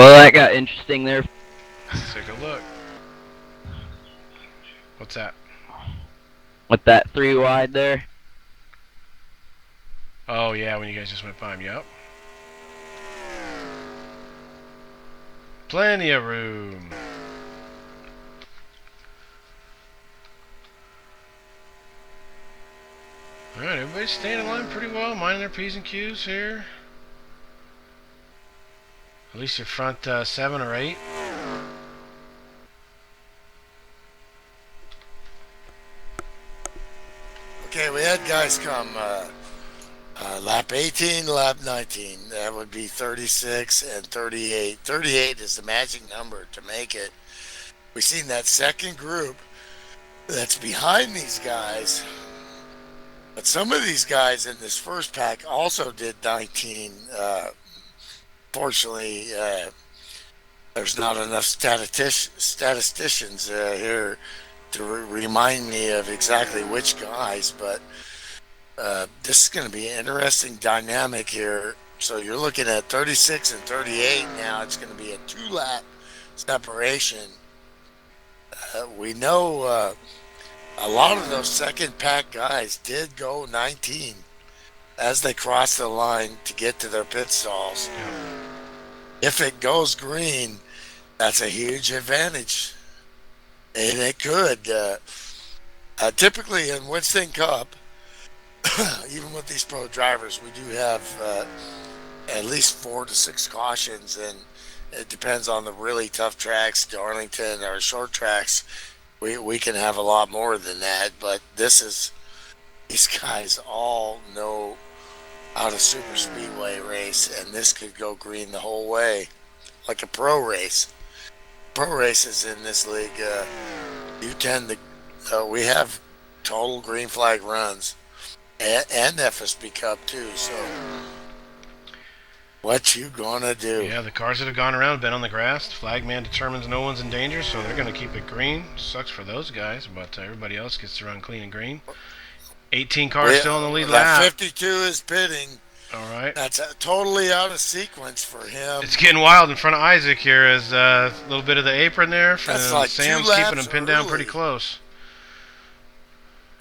that got interesting there. Let's take a look. What's that? With that 3 wide there. Oh, yeah, when you guys just went by him, yep. Plenty of room. Alright, everybody's staying in line pretty well, minding their P's and Q's here. At least your front 7 or 8. Okay, we had guys come lap 18, lap 19. That would be 36 and 38. 38 is the magic number to make it. We've seen that second group that's behind these guys. But some of these guys in this first pack also did 19. Fortunately, there's not enough statisticians here to remind me of exactly which guys, but this is going to be an interesting dynamic here. So you're looking at 36 and 38 now. It's going to be a 2-lap separation. We know a lot of those second pack guys did go 19 as they crossed the line to get to their pit stalls. If it goes green, that's a huge advantage. And it could. Typically in Winston Cup, even with these pro drivers, we do have at least 4 to 6 cautions, and it depends on the really tough tracks, Darlington or short tracks. We can have a lot more than that, but these guys all know how to super speedway race, and this could go green the whole way, like a pro race. Pro races in this league, you tend to, we have total green flag runs, and FSB Cup too, so what you gonna do? Yeah, the cars that have gone around have been on the grass. The flag man determines no one's in danger, so they're going to keep it green. Sucks for those guys, but everybody else gets to run clean and green. 18 cars still in the lead lap. 52 is pitting. All right. That's totally out of sequence for him. It's getting wild in front of Isaac here as a little bit of the apron there. That's like Sam's keeping him pinned down pretty close.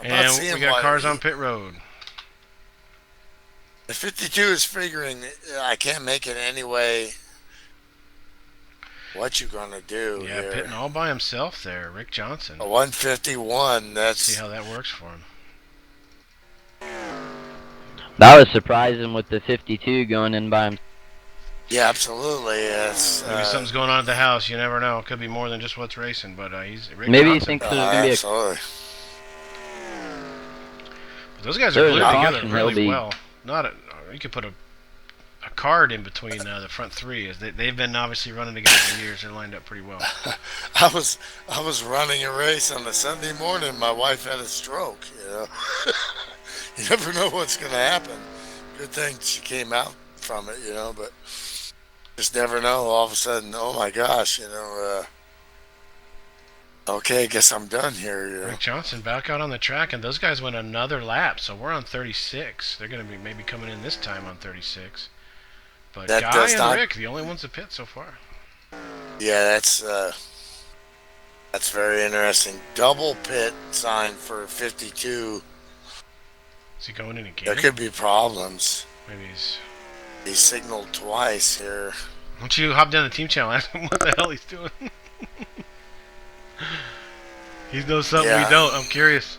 And we got cars on pit road. The 52 is figuring I can't make it anyway. What you gonna do? Yeah, here? pitting all by himself there, Rick Johnson. A 151. That's see how that works for him. That was surprising with the 52 going in by him. Yeah, absolutely. Yes. Maybe something's going on at the house. You never know. It could be more than just what's racing. But he's Rick maybe Johnson. he thinks there's gonna be absolutely. But those guys are glued together really be... well. You could put a card in between the front 3, as they've been obviously running together for years. They're lined up pretty well. I was running a race on a Sunday morning. My wife had a stroke. You know, you never know what's going to happen. Good thing she came out from it. You know, but just never know. All of a sudden, oh my gosh, you know. Okay, I guess I'm done here. You know? Rick Johnson back out on the track, and those guys went another lap, so we're on 36. They're going to be maybe coming in this time on 36. But that Guy and Rick, the only ones to pit so far. Yeah, that's very interesting. Double pit sign for 52. Is he going in again? There could be problems. Maybe he's signaled twice here. Why don't you hop down the team channel and ask him what the hell he's doing? He knows something we don't. I'm curious.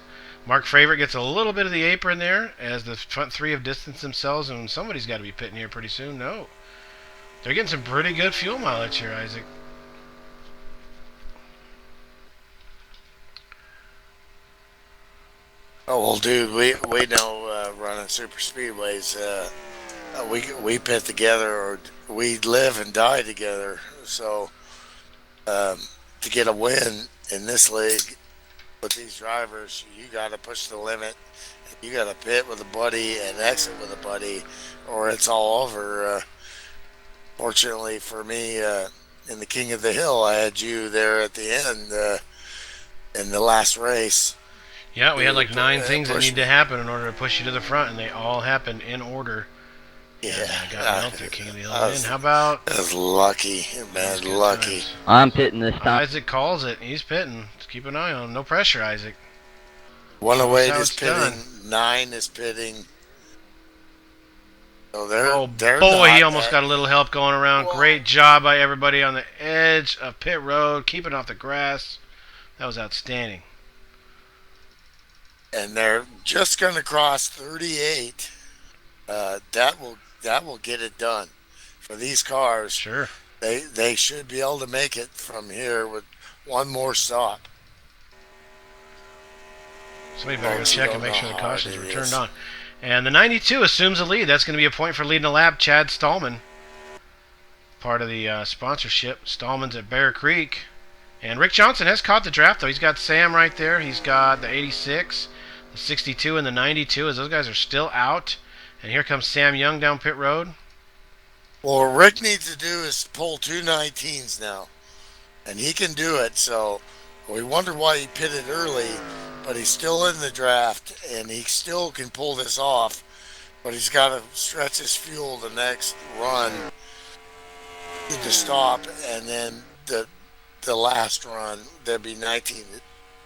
Mark Favorite gets a little bit of the apron there as the front three have distanced themselves, and somebody's got to be pitting here pretty soon. No. They're getting some pretty good fuel mileage here, Isaac. Oh, well, dude, we know running super speedways, we pit together, or we live and die together. So to get a win in this league with these drivers, you got to push the limit. You got to pit with a buddy and exit with a buddy, or it's all over. Fortunately for me, in the King of the Hill, I had you there at the end in the last race. Yeah, we had like 9 things that need to happen in order to push you to the front, and they all happened in order. Yeah, I got Melter, King of the Hill. How about? That was lucky, man, lucky. I'm pitting this time. Isaac calls it. He's pitting. Just keep an eye on him. No pressure, Isaac. 108 That's is how it's pitting. 9 is pitting. So Boy, he almost got a little help going around. Great job by everybody on the edge of pit road, keeping off the grass. That was outstanding. And they're just going to cross 38. That will get it done for these cars. Sure. They should be able to make it from here with one more stop. Somebody better go check and make sure the cautions were turned on. And the 92 assumes the lead. That's going to be a point for leading the lap. Chad Stallman, part of the sponsorship. Stallman's at Bear Creek. And Rick Johnson has caught the draft, though. He's got Sam right there. He's got the 86, the 62, and the 92, as those guys are still out. And here comes Sam Young down pit road. Well, what Rick needs to do is pull 2 19s now. And he can do it. So we wonder why he pitted early, but he's still in the draft, and he still can pull this off. But he's got to stretch his fuel the next run, get the stop, and then the last run, there'd be 19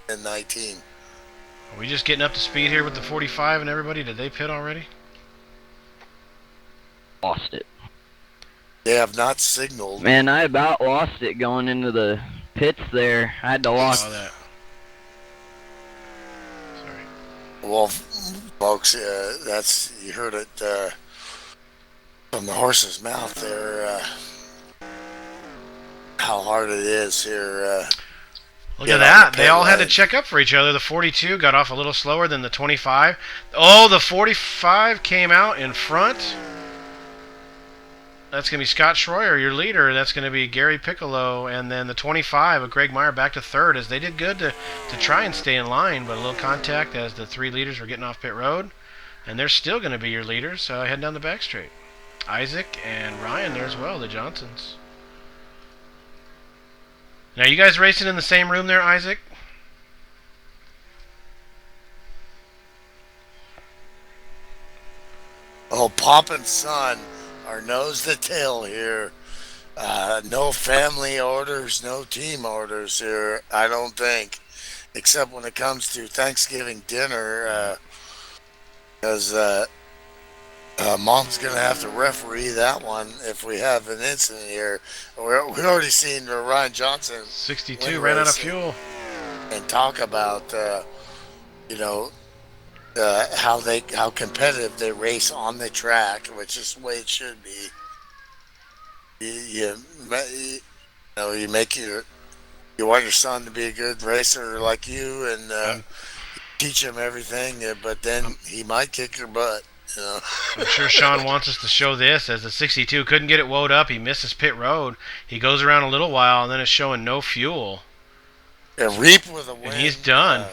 and 19. Are we just getting up to speed here with the 45 and everybody? Did they pit already? Lost it. They have not signaled. Man, I about lost it going into the pits there. I had to lock. That. Well, folks, that's, you heard it from the horse's mouth there, how hard it is here. Look at that. They all had to check up for each other. The 42 got off a little slower than the 25. Oh, the 45 came out in front. That's going to be Scott Schroyer, your leader. That's going to be Gary Piccolo. And then the 25 of Greg Meyer back to third, as they did good to try and stay in line, but a little contact as the 3 leaders were getting off pit road. And they're still going to be your leaders heading down the back straight. Isaac and Ryan there as well, the Johnsons. Now, you guys racing in the same room there, Isaac? Oh, Pop and Son are nose to tail here. No family orders, no team orders here, I don't think, except when it comes to Thanksgiving dinner, because Mom's going to have to referee that one if we have an incident here. We already seen Ryan Johnson 62 ran out of fuel and talk about how competitive they race on the track, which is the way it should be. You want your son to be a good racer like you, and teach him everything, but then he might kick your butt. I'm sure Sean wants us to show this, as the 62 couldn't get it woed up. He misses pit road. He goes around a little while, and then it's showing no fuel. And Reap with a win. And he's done.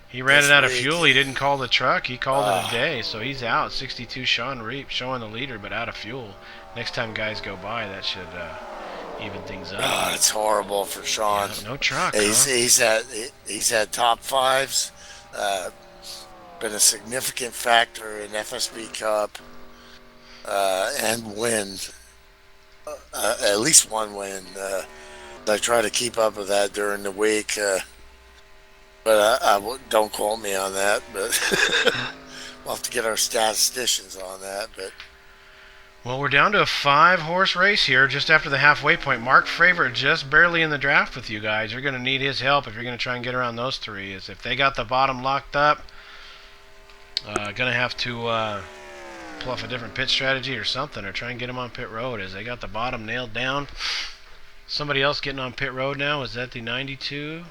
He ran it out of fuel. He didn't call the truck. He called it a day, so he's out. 62 Sean Reap showing the leader, but out of fuel. Next time guys go by, that should even things up. It's horrible for Sean. Yeah, no truck. He's had top 5s. Been a significant factor in FSB Cup and win, at least one win. I try to keep up with that during the week, but don't quote me on that. But we'll have to get our statisticians on that. But Well, we're down to a 5-horse race here, just after the halfway point. Mark Fravor just barely in the draft with you guys. You're going to need his help if you're going to try and get around those three. As if they got the bottom locked up, going to have to pull off a different pit strategy or something, or try and get them on pit road. As they got the bottom nailed down. Somebody else getting on pit road now. Is that the 92?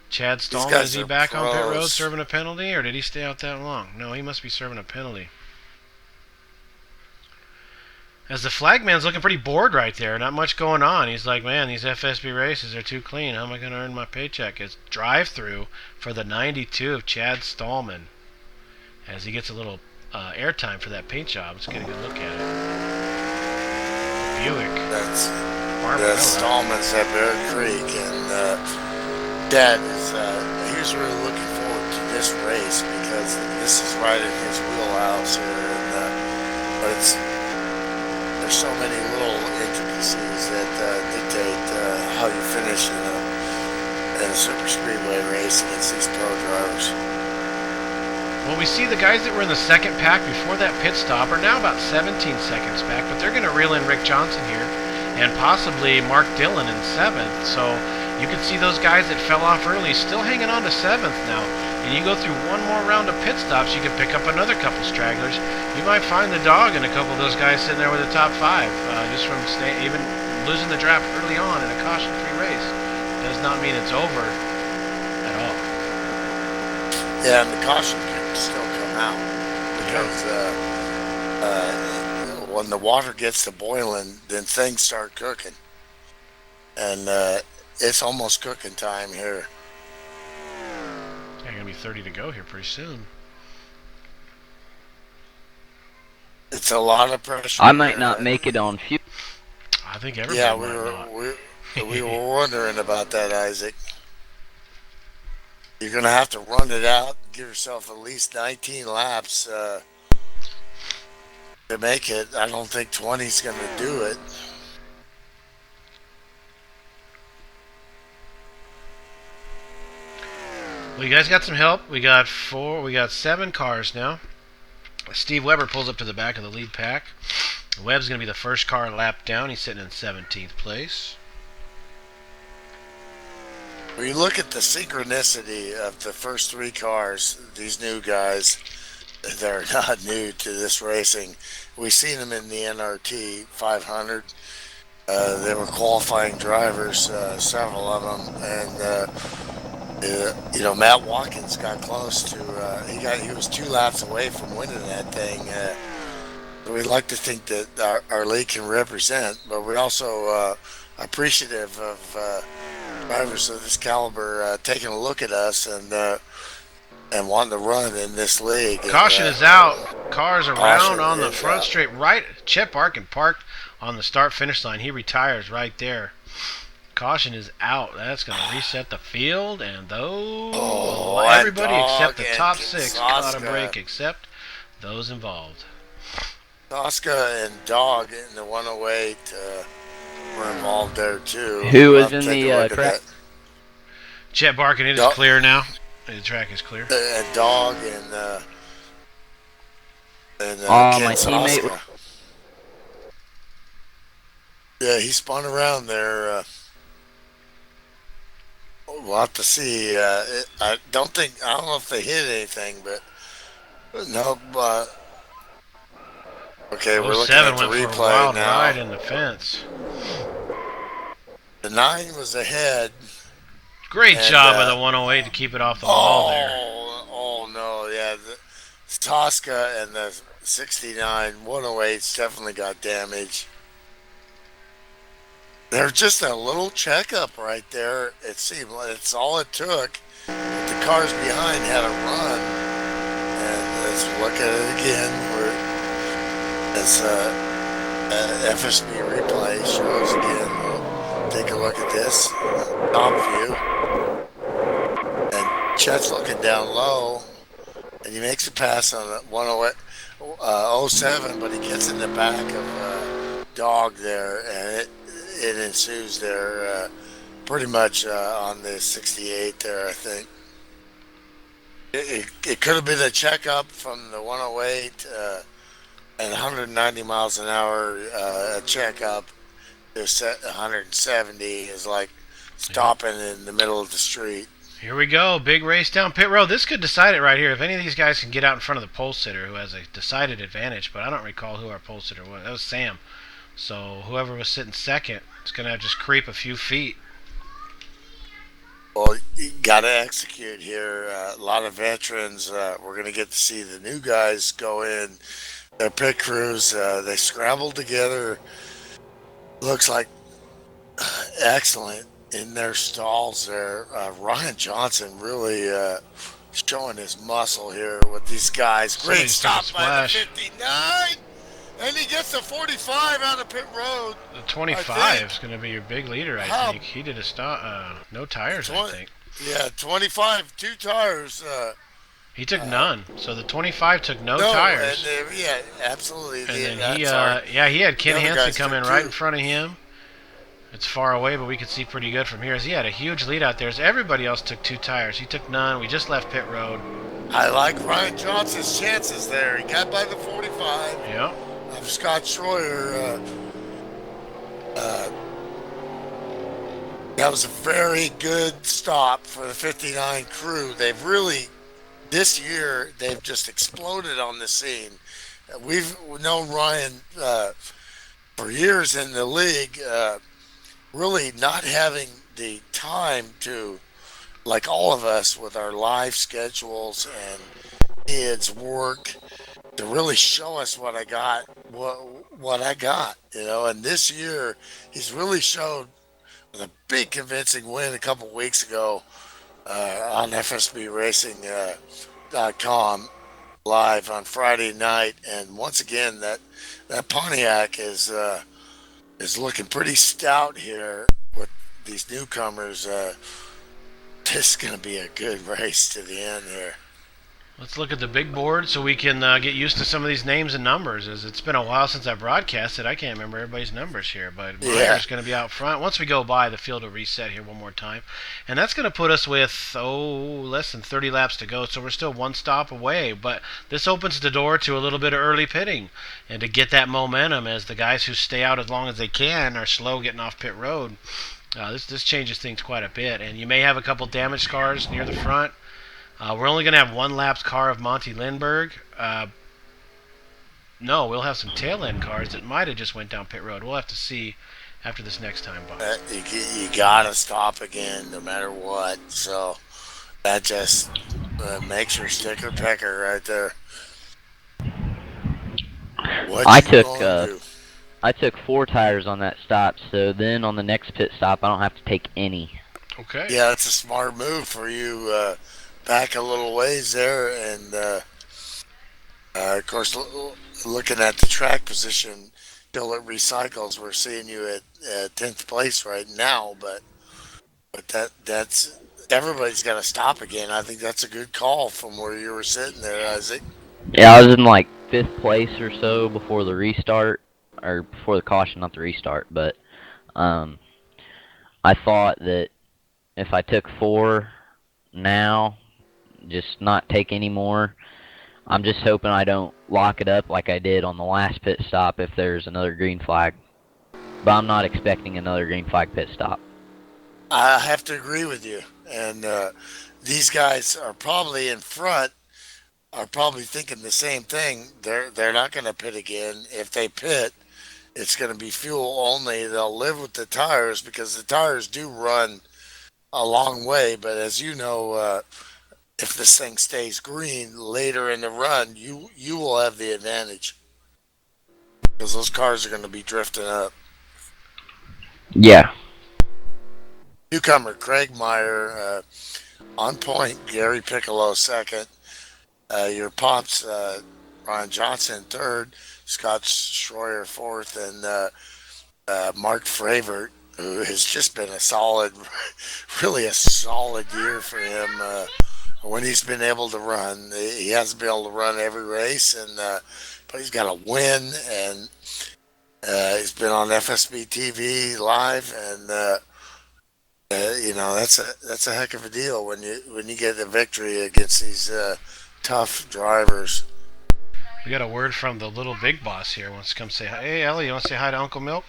Chad Stallman, is he back on pit road serving a penalty, or did he stay out that long? No, he must be serving a penalty. As the flagman's looking pretty bored right there. Not much going on. He's like, man, these FSB races are too clean. How am I going to earn my paycheck? It's drive-through for the 92 of Chad Stallman. As he gets a little airtime for that paint job. Let's get a good look at it. Buick. That's Stallman's at Bear Creek. And Dad is, he was really looking forward to this race because this is right in his wheelhouse here. And, but it's... There's so many little intricacies that dictate how you finish in a super speedway race against these pro drivers. Well, we see the guys that were in the second pack before that pit stop are now about 17 seconds back, but they're going to reel in Rick Johnson here and possibly Mark Dillon in 7th. So you can see those guys that fell off early still hanging on to 7th now. And you go through one more round of pit stops, you can pick up another couple stragglers. You might find the dog in a couple of those guys sitting there with the top 5, just from even losing the draft early on in a caution-free race. Does not mean it's over at all. Yeah, and the caution can still come out because when the water gets to boiling, then things start cooking, and it's almost cooking time here. Going to be 30 to go here pretty soon. It's a lot of pressure. I might not make it on fuel. I think everybody we were wondering about that, Isaac. You're going to have to run it out, give yourself at least 19 laps to make it. I don't think 20 is going to do it. Well, you guys got some help. We got 7 cars now. Steve Weber pulls up to the back of the lead pack. Webb's going to be the first car lapped down. He's sitting in 17th place. When you look at the synchronicity of the first 3 cars, these new guys, they're not new to this racing. We've seen them in the NRT 500. They were qualifying drivers, several of them, and Matt Watkins got close to. He was 2 laps away from winning that thing. We'd like to think that our league can represent, but we're also appreciative of drivers of this caliber taking a look at us and wanting to run in this league. Caution is out. Cars around on the front straight. Right, Chet Barkin parked on the start-finish line. He retires right there. Caution is out. That's going to reset the field, and everybody except the top 6 caught a break, except those involved. Tosca and Dog in the 108 were involved there too. Who was in the track? Chet Barkin, it is clear now. The track is clear. Dog and my teammate. Tosca. Yeah, he spun around there. We'll have to see. I don't know if they hit anything, but no. Okay, we're looking at the replay for a wild now. Ride in the fence. The 9 was ahead. Great job of the 108 to keep it off the wall there. Oh no, yeah, the Tosca and the 69 108s definitely got damaged. There's just a little checkup right there. It seemed like it's all it took. But the cars behind had a run. And let's look at it again. As FSB replay shows again. Take a look at this top view. And Chet's looking down low. And he makes a pass on the 107, but he gets in the back of Dog there. And it ensues there pretty much on the 68 there, I think. It could have been a checkup from the 108 and 190 miles an hour checkup to set 170 is like stopping in the middle of the street. Here we go. Big race down pit road. This could decide it right here. If any of these guys can get out in front of the pole sitter, who has a decided advantage, but I don't recall who our pole sitter was. That was Sam. So whoever was sitting second is going to just creep a few feet. Well, you got to execute here. A lot of veterans. We're going to get to see the new guys go in. Their pit crews, they scrambled together. Looks like excellent in their stalls there. Ryan Johnson really showing his muscle here with these guys. Great stop by the 59. And he gets the 45 out of pit road. The 25 is going to be your big leader, I think. He did a stop, no tires, I think. Yeah, 25, 2 tires. He took none, so the 25 took no tires. And, yeah, absolutely. And then he had Ken Hansen come in right in front of him. It's far away, but we could see pretty good from here. As he had a huge lead out there. As everybody else took 2 tires. He took none. We just left pit road. I like Ryan Johnson's chances there. He got by the 45. Yep. Scott Schroyer. That was a very good stop for the 59 crew. They've really, this year, they've just exploded on the scene. We've known Ryan for years in the league, really not having the time to, like all of us with our life schedules and kids, work, to really show us what I got, what I got, And this year, he's really showed with a big convincing win a couple weeks ago on FSBRACING.com live on Friday night, and once again that Pontiac is looking pretty stout here with these newcomers. This is going to be a good race to the end here. Let's look at the big board so we can get used to some of these names and numbers. As it's been a while since I broadcasted, I can't remember everybody's numbers here. But Meyer's going to be out front. Once we go by, the field will reset here one more time. And that's going to put us with, less than 30 laps to go. So we're still one stop away. But this opens the door to a little bit of early pitting. And to get that momentum as the guys who stay out as long as they can are slow getting off pit road. This changes things quite a bit. And you may have a couple damaged cars near the front. We're only going to have one lapsed car of Monty Lindbergh. No, we'll have some tail-end cars that might have just went down pit road. We'll have to see after this next time by. You got to stop again no matter what. So that just makes your sticker pecker right there. I took 4 tires on that stop, so then on the next pit stop I don't have to take any. Okay. Yeah, that's a smart move for you. Back a little ways there, and of course, looking at the track position, still at Recycles, we're seeing you at 10th place right now, but that's everybody's got to stop again. I think that's a good call from where you were sitting there, Isaac. Yeah, I was in like 5th place or so before the restart, or before the caution, not the restart, but I thought that if I took 4 now, just not take any more. I'm just hoping I don't lock it up like I did on the last pit stop if there's another green flag. But I'm not expecting another green flag pit stop. I have to agree with you. And these guys are probably in front, are probably thinking the same thing. They're not going to pit again. If they pit, it's going to be fuel only. They'll live with the tires because the tires do run a long way. But as you know, if this thing stays green later in the run, you will have the advantage because those cars are going to be drifting up. Yeah. Newcomer Craig Meyer on point. Gary Piccolo second. Your pops Ryan Johnson third. Scott Schroyer fourth, and Mark Fravert, who has just been really a solid year for him. When he's been able to run, he hasn't been able to run every race, but he's got a win, and he's been on FSB TV live, and that's a heck of a deal when you get a victory against these tough drivers. We got a word from the little big boss here. Wants to come say hi. Hey, Ellie, you want to say hi to Uncle Milk?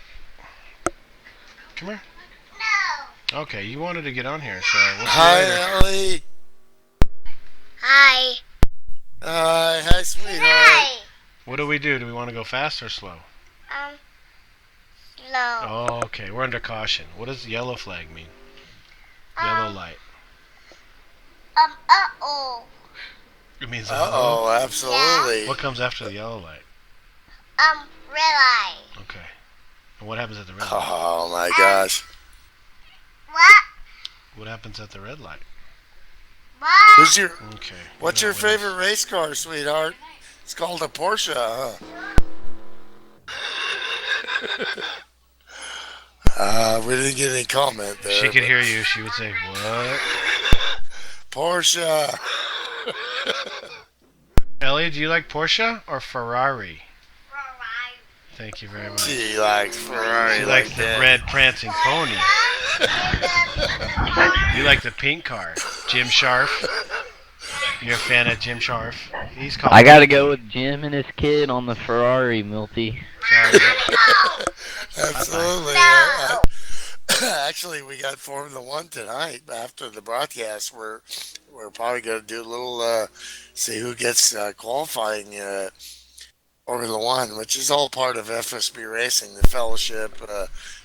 Come here. No. Okay, you wanted to get on here, so we'll see you later. Hi, Ellie. Hi. Hi, sweetheart. What do we do? Do we want to go fast or slow? Slow. Oh, okay. We're under caution. What does the yellow flag mean? Yellow light. Uh-oh. It means Uh-oh, absolutely. What comes after the yellow light? Red light. Okay. And what happens at the red light? Oh, my gosh. What? What happens at the red light? Who's your? Okay. What's your favorite race car, sweetheart? It's called a Porsche, huh? We didn't get any comment there. She could hear you. She would say, what? Porsche. Ellie, do you like Porsche or Ferrari? Ferrari. Thank you very much. She likes Ferrari. She likes the red prancing pony. You like the pink car. Jim Sharf. You're a fan of Jim Sharf. He's called. I gotta go with Jim and his kid on the Ferrari, Milty. Absolutely. Actually, we got Formula One tonight. After the broadcast, we're probably going to do a little see who gets qualifying Formula One, which is all part of FSB Racing, the fellowship,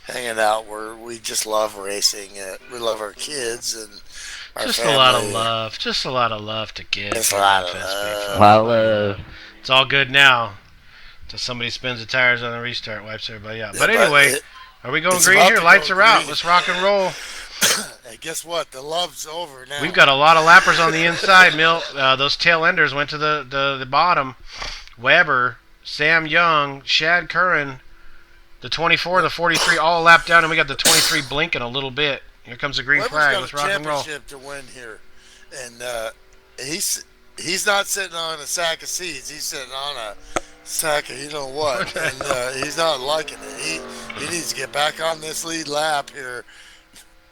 hanging out where we just love racing. We love our kids and our just family. a lot of love. Just a lot of love to give. Just a lot of A lot of love. It's all good now. Until somebody spins the tires on the restart, wipes everybody out. But Yeah, anyway, are we going green about here? to Lights go are out. green. Let's rock and roll. Hey, guess what? The love's over now. We've got a lot of lappers on the inside, Milt. Those tail enders went to the bottom. Weber, Sam Young, Shad Curran, the 24, the 43, all lapped down, and we got the 23 blinking a little bit. Here comes the green Weber's flag. got Let's a rock and roll. championship to win here, and he's not sitting on a sack of seeds. He's sitting on a sack of you know what, and he's not liking it. He needs to get back on this lead lap here.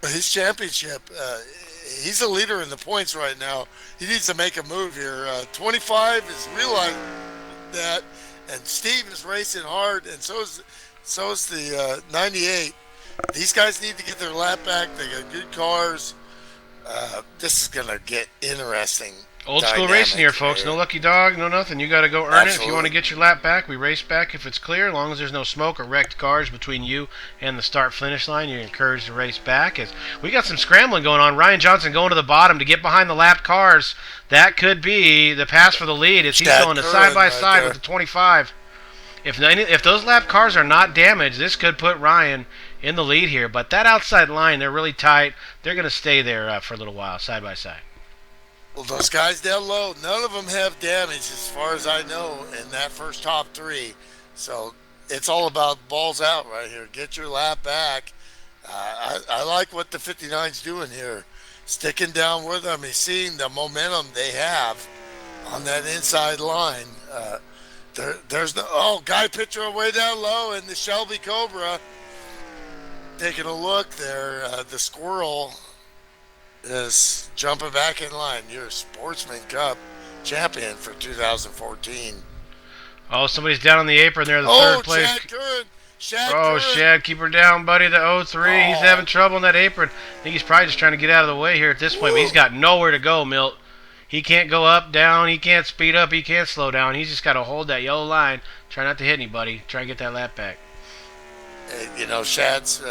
His championship, he's a leader in the points right now. He needs to make a move here. 25 is realizing that, and Steve is racing hard, and so is the 98. These guys need to get their lap back. They got good cars. This is gonna get interesting. Old school dynamic racing here, folks. No lucky dog, no nothing. You got to go earn it. If you want to get your lap back, we race back if it's clear. As long as there's no smoke or wrecked cars between you and the start-finish line, you're encouraged to race back. As we got some scrambling going on. Ryan Johnson going to the bottom to get behind the lapped cars. That could be the pass for the lead as he's going to side-by-side with the 25. If those lap cars are not damaged, this could put Ryan in the lead here. But that outside line, they're really tight. They're going to stay there for a little while, side-by-side. Well, those guys down low, none of them have damage as far as I know in that first top three. So it's all about balls out right here. Get your lap back. I like what the 59's doing here. Sticking down with them. He's seeing the momentum they have on that inside line. There's no guy picture way down low in the Shelby Cobra. Taking a look there, the squirrel is jumping back in line. You're a Sportsman Cup champion for 2014. Oh, somebody's down on the apron there, the third place. Shad Curran. Shad, keep her down, buddy. The 03. He's having trouble in that apron. I think he's probably just trying to get out of the way here at this point. But he's got nowhere to go, Milt. He can't go up, down. He can't speed up. He can't slow down. He's just got to hold that yellow line. Try not to hit anybody. Try and get that lap back. You know, Shad's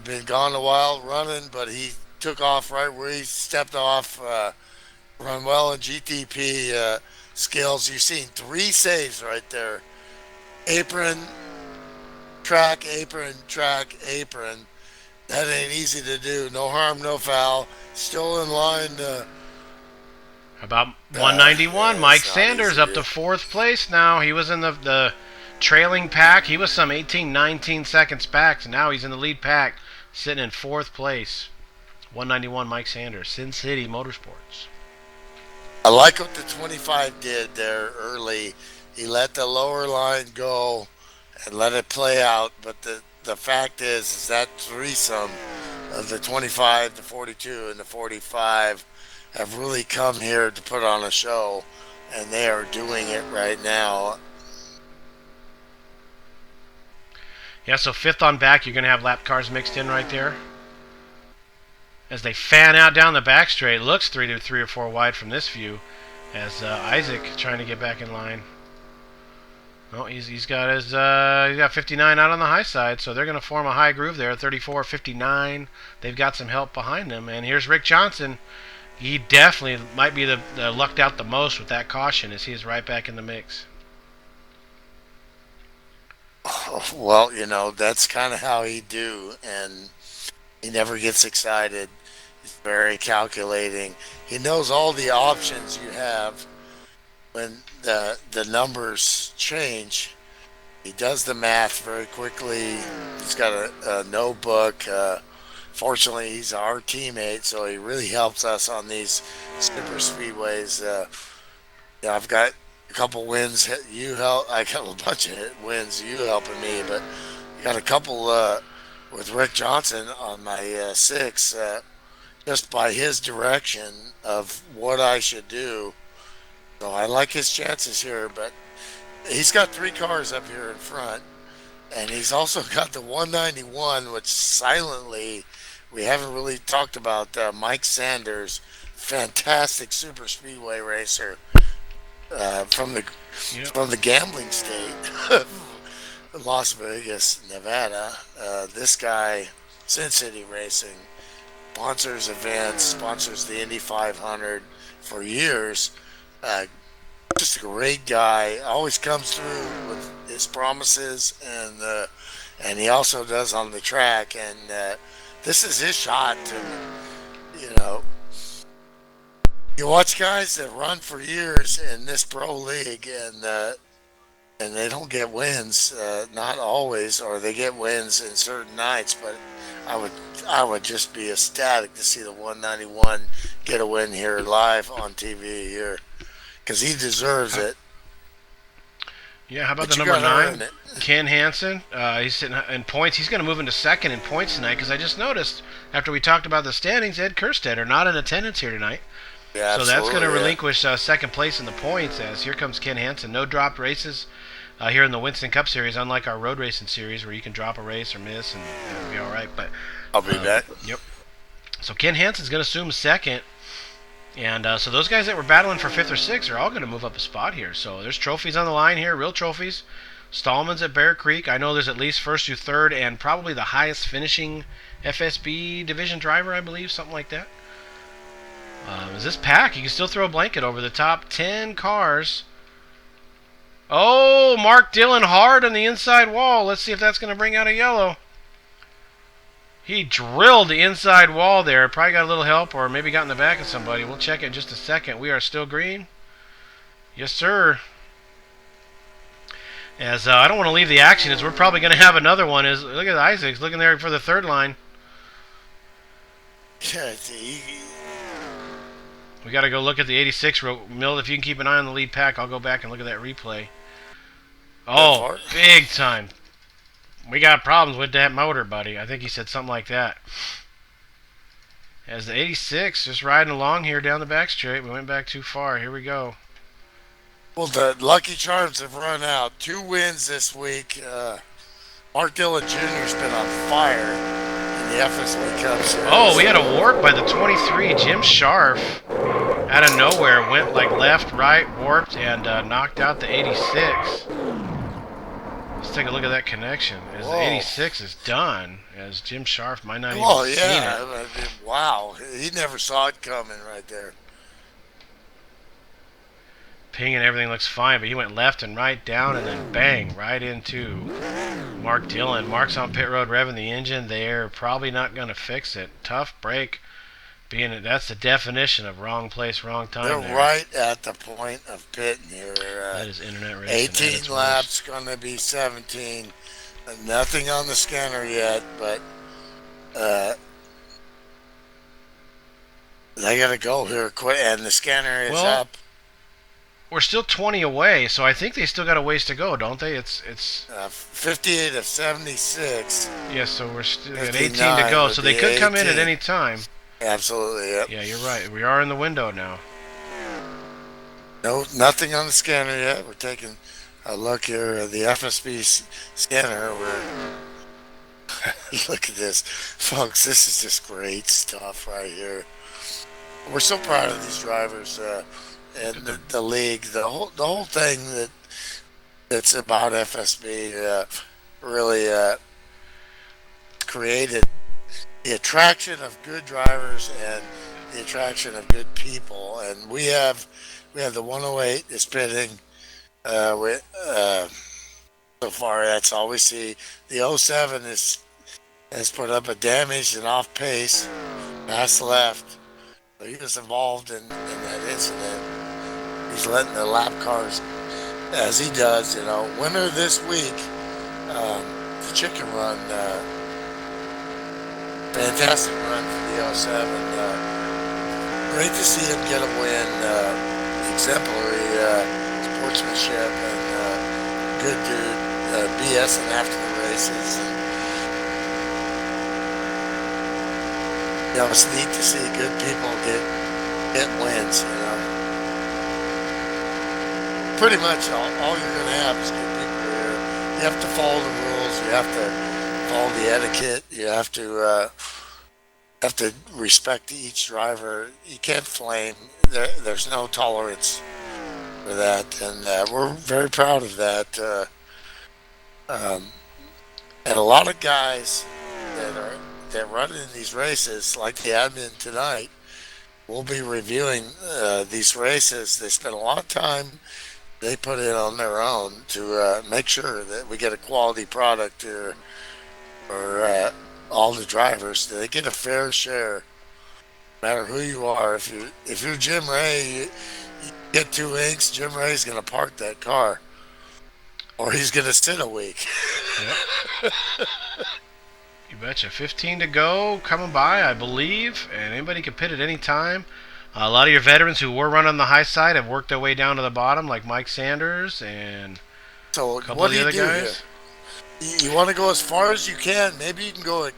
been gone a while running, but he took off right where he stepped off. Run well in GTP skills. You've seen 3 saves right there. Apron, track, apron, track, apron. That ain't easy to do. No harm, no foul. Still in line. About 191, Mike Sanders up to 4th place now. He was in the trailing pack. He was some 18, 19 seconds back, so now he's in the lead pack, sitting in 4th place. 191, Mike Sanders, Sin City Motorsports. I like what the 25 did there early. He let the lower line go and let it play out, but the fact is that threesome of the 25, the 42, and the 45 have really come here to put on a show, and they are doing it right now. Yeah, so 5th on back, you're going to have lap cars mixed in right there. As they fan out down the back straight, looks 3 or 4 wide from this view. As Isaac trying to get back in line. Oh, he's got his he's got 59 out on the high side, so they're going to form a high groove there. 34, 59. They've got some help behind them, and here's Rick Johnson. He definitely might be the lucked out the most with that caution, as he is right back in the mix. Oh, well, you know, that's kind of how he do, and he never gets excited. He's very calculating. He knows all the options you have when the numbers change. He does the math very quickly. He's got a notebook. Fortunately, he's our teammate, so he really helps us on these super speedways. Yeah, I've got a couple wins. You help. I got a bunch of wins. You helping me, but I got a couple with Rick Johnson on my 6, just by his direction of what I should do. So I like his chances here, but he's got 3 cars up here in front, and he's also got the 191, which silently, we haven't really talked about Mike Sanders, fantastic super speedway racer from the gambling state, Las Vegas, Nevada. This guy, Sin City Racing, sponsors events, sponsors the Indy 500 for years. Just a great guy. Always comes through with his promises, and he also does on the track. And this is his shot to, you know, you watch guys that run for years in this pro league, and they don't get wins, not always, or they get wins in certain nights. But I would just be ecstatic to see the 191 get a win here live on TV here, because he deserves it. Yeah, how about But the you number gotta 9, earn it. Ken Hansen? He's sitting in points. He's going to move into 2nd in points tonight, because I just noticed after we talked about the standings, Ed Kerstetter not in attendance here tonight. Yeah, so that's going to absolutely, yeah. relinquish 2nd place in the points, as here comes Ken Hansen. No dropped races here in the Winston Cup Series, unlike our road racing series where you can drop a race or miss and it'll be all right. But I'll be back. Yep. So Ken Hansen's going to assume 2nd. And so those guys that were battling for 5th or 6th are all going to move up a spot here. So there's trophies on the line here, real trophies. Stallman's at Bear Creek. I know there's at least 1st through 3rd and probably the highest finishing FSB division driver, I believe, something like that. Is this pack? You can still throw a blanket over the top 10 cars. Oh, Mark Dillon hard on the inside wall. Let's see if that's going to bring out a yellow. He drilled the inside wall there. Probably got a little help, or maybe got in the back of somebody. We'll check it in just a second. We are still green. Yes, sir. As I don't want to leave the action, as we're probably going to have another one. Is look at Isaacs looking there for the 3rd line. Yeah, we got to go look at the 86. Mill, if you can keep an eye on the lead pack, I'll go back and look at that replay. Oh, big time. We got problems with that motor, buddy. I think he said something like that. As the 86 just riding along here down the back straight. We went back too far. Here we go. Well, the Lucky Charms have run out. 2 wins this week. Mark Dillon Jr.'s been on fire in the FSB Cup Series. Oh, we had a warp by the 23. Jim Scharf, out of nowhere, went like left, right, warped, and knocked out the 86. Let's take a look at that connection. As the 86 is done, as Jim Scharf might not even seen it. I mean, wow. He never saw it coming right there. Ping and everything looks fine, but he went left and right down and then bang right into Mark Dillon. Mark's on pit road revving the engine. They're probably not going to fix it. Tough break. That's the definition of wrong place, wrong time. They're there. right at the point of pitting here. That is internet racing. 18 laps, going to be 17. Nothing on the scanner yet, but they got to go here quick, and the scanner is up. We're still 20 away, so I think they still got a ways to go, don't they? It's 58 of 76. Yeah, so we're still at 18 to go, so they could come in at any time. Absolutely, yep. Yeah, you're right. We are in the window now. No, nothing on the scanner yet. We're taking a look here at the FSB scanner. Look at this, folks. This is just great stuff right here. We're so proud of these drivers and the league. The whole thing that's about FSB really created the attraction of good drivers and the attraction of good people. And we have the 108 is pitting with so far. That's all we see. The 07 has put up a damaged and off pace, pass left. So he was involved in that incident. He's letting the lap cars, as he does, winner this week, the chicken run, fantastic run for the 07. Great to see him get a win, exemplary sportsmanship, and good dude, BSing after the races. It's neat to see good people get wins, Pretty much all you're going to have is good people here. You have to follow the rules. You have to follow the etiquette. You have to respect each driver. You can't flame. There's no tolerance for that, and we're very proud of that. And a lot of guys that run in these races, like the admin tonight, will be reviewing these races. They spend a lot of time they put in on their own to make sure that we get a quality product here for all the drivers. They get a fair share, no matter who you are. If you're Jim Ray, you get 2 inks, Jim Ray's going to park that car, or he's going to sit a week. Yep. You betcha. 15 to go, coming by, I believe, and anybody can pit at any time. A lot of your veterans who were running on the high side have worked their way down to the bottom, like Mike Sanders and so a couple what of the other guys. Here? You want to go as far as you can. Maybe you can go a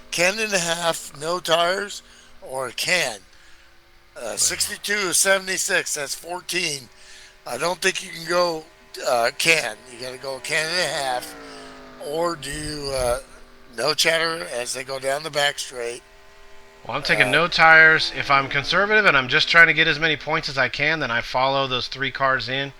can and a half, no tires, or a can. 62 76, that's 14. I don't think you can go can. You got to go a can and a half, or do no chatter as they go down the back straight. Well, I'm taking no tires. If I'm conservative and I'm just trying to get as many points as I can, then I follow those 3 cars in.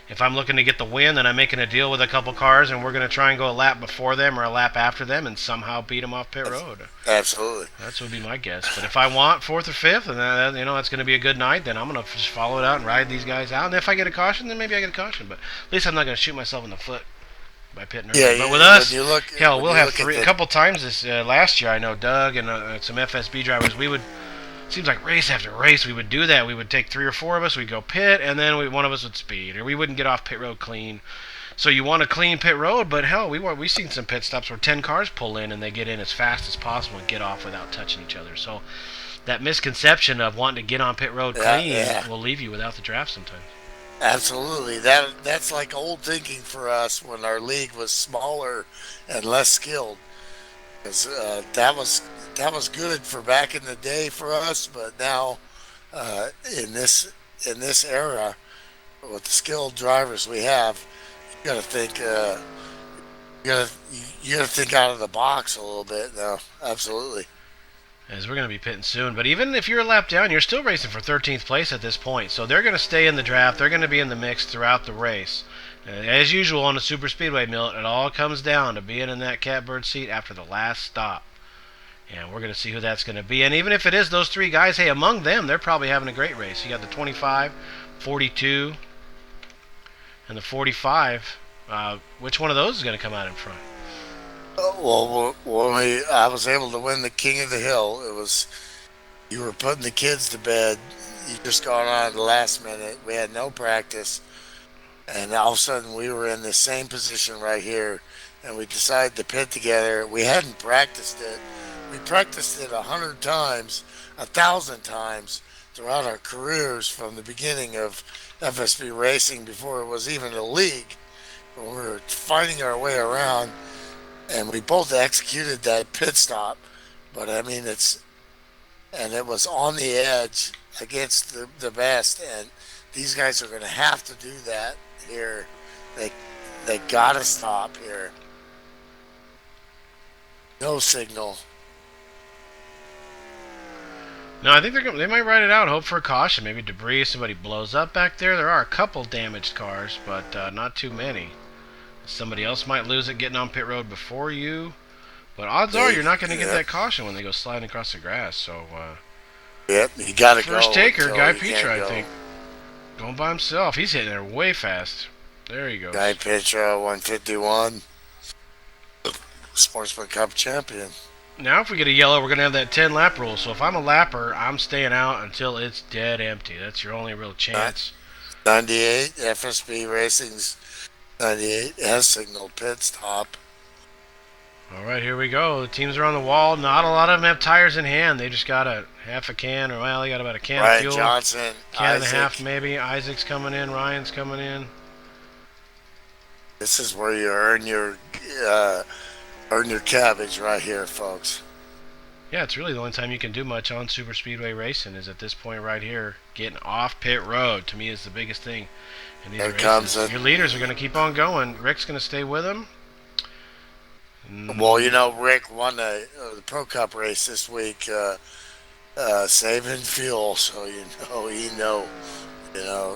If I'm looking to get the win, then I'm making a deal with a couple cars, and we're going to try and go a lap before them or a lap after them and somehow beat them off pit road. Absolutely. That would be my guess. But if I want 4th or 5th, and that's going to be a good night, then I'm going to just follow it out and ride these guys out. And if I get a caution, then maybe I get a caution. But at least I'm not going to shoot myself in the foot by pitting early. But with us, hell, we'll have a couple times this last year. I know Doug and some FSB drivers, we would, seems like race after race, we would do that. We would take 3 or 4 of us, we'd go pit, and then one of us would speed, or we wouldn't get off pit road clean. So you want a clean pit road, but hell, we've seen some pit stops where 10 cars pull in and they get in as fast as possible and get off without touching each other. So that misconception of wanting to get on pit road clean will leave you without the draft sometimes. Absolutely. That's like old thinking for us when our league was smaller and less skilled. Because that was good for back in the day for us, but now in this era with the skilled drivers we have, you gotta think you gotta think out of the box a little bit now. Absolutely. As we're going to be pitting soon. But even if you're a lap down, you're still racing for 13th place at this point. So they're going to stay in the draft. They're going to be in the mix throughout the race. As usual on the Super Speedway, Milt, it all comes down to being in that catbird seat after the last stop. And we're going to see who that's going to be. And even if it is those 3 guys, hey, among them, they're probably having a great race. You got the 25, 42, and the 45. Which one of those is going to come out in front? Well, when I was able to win the King of the Hill, you were putting the kids to bed. You just got on at the last minute. We had no practice, and all of a sudden we were in the same position right here, and we decided to pit together. We hadn't practiced it. We practiced it 100 times, 1,000 times throughout our careers from the beginning of FSB Racing before it was even a league. We were finding our way around. And we both executed that pit stop, but I mean it was on the edge against the best, and these guys are going to have to do that here. They got to stop here. No signal. No, I think they might ride it out. Hope for a caution. Maybe debris. Somebody blows up back there. There are a couple damaged cars, but not too many. Somebody else might lose it getting on pit road before you. But odds are you're not going to get that caution when they go sliding across the grass. So, yep, you got to go. First taker, Guy Petra, I think. Going by himself. He's hitting there way fast. There he goes. Guy Petra, 151. Sportsman Cup champion. Now if we get a yellow, we're going to have that 10-lap rule. So if I'm a lapper, I'm staying out until it's dead empty. That's your only real chance. 98, FSB Racing's 98 has signaled pit stop. All right, here we go. The teams are on the wall. Not a lot of them have tires in hand. They just got a half a can, or well, they got about a can of fuel. Johnson, can Isaac. and a half maybe. Isaac's coming in. Ryan's coming in. This is where you earn your cabbage right here, folks. Yeah, it's really the only time you can do much on super speedway racing is at this point right here. Getting off pit road, to me, is the biggest thing in these races. Your leaders are going to keep on going. Rick's going to stay with them. Well, you know, Rick won the Pro Cup race this week, saving fuel, so you know,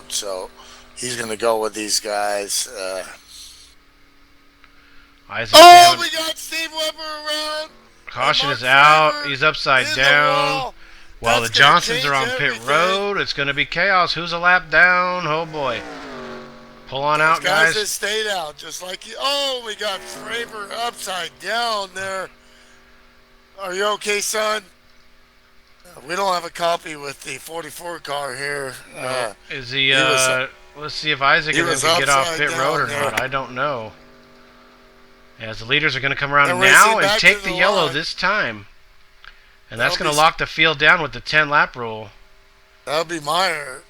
so he's going to go with these guys. Isaac we got Steve Weber around. Caution is out. He's upside down. While the Johnsons are on pit road, it's going to be chaos. Who's a lap down? Oh, boy. Pull on out, guys. That stayed out, just like you. Oh, we got Fravor upside down there. Are you okay, son? We don't have a copy with the 44 car here. Is he let's see if Isaac can get off pit road or not. I don't know. As the leaders are going to come around now and take the yellow this time. And that's going to lock the field down with the 10-lap rule. That'll be Meyer.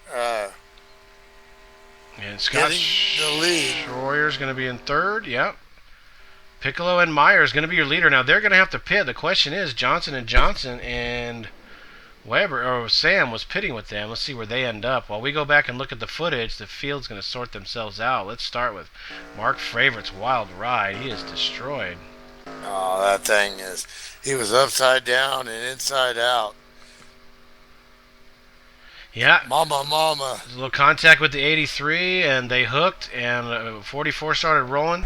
And Scott Schroyer's going to be in third. Yep. Piccolo and Meyer is going to be your leader. Now, they're going to have to pit. The question is, Johnson and Weber, or Sam was pitting with them. Let's see where they end up. While we go back and look at the footage, the field's going to sort themselves out. Let's start with Mark Favorite's wild ride. He is destroyed. Oh, that thing is... He was upside down and inside out. Yeah. Mama. A little contact with the 83, and they hooked, and 44 started rolling.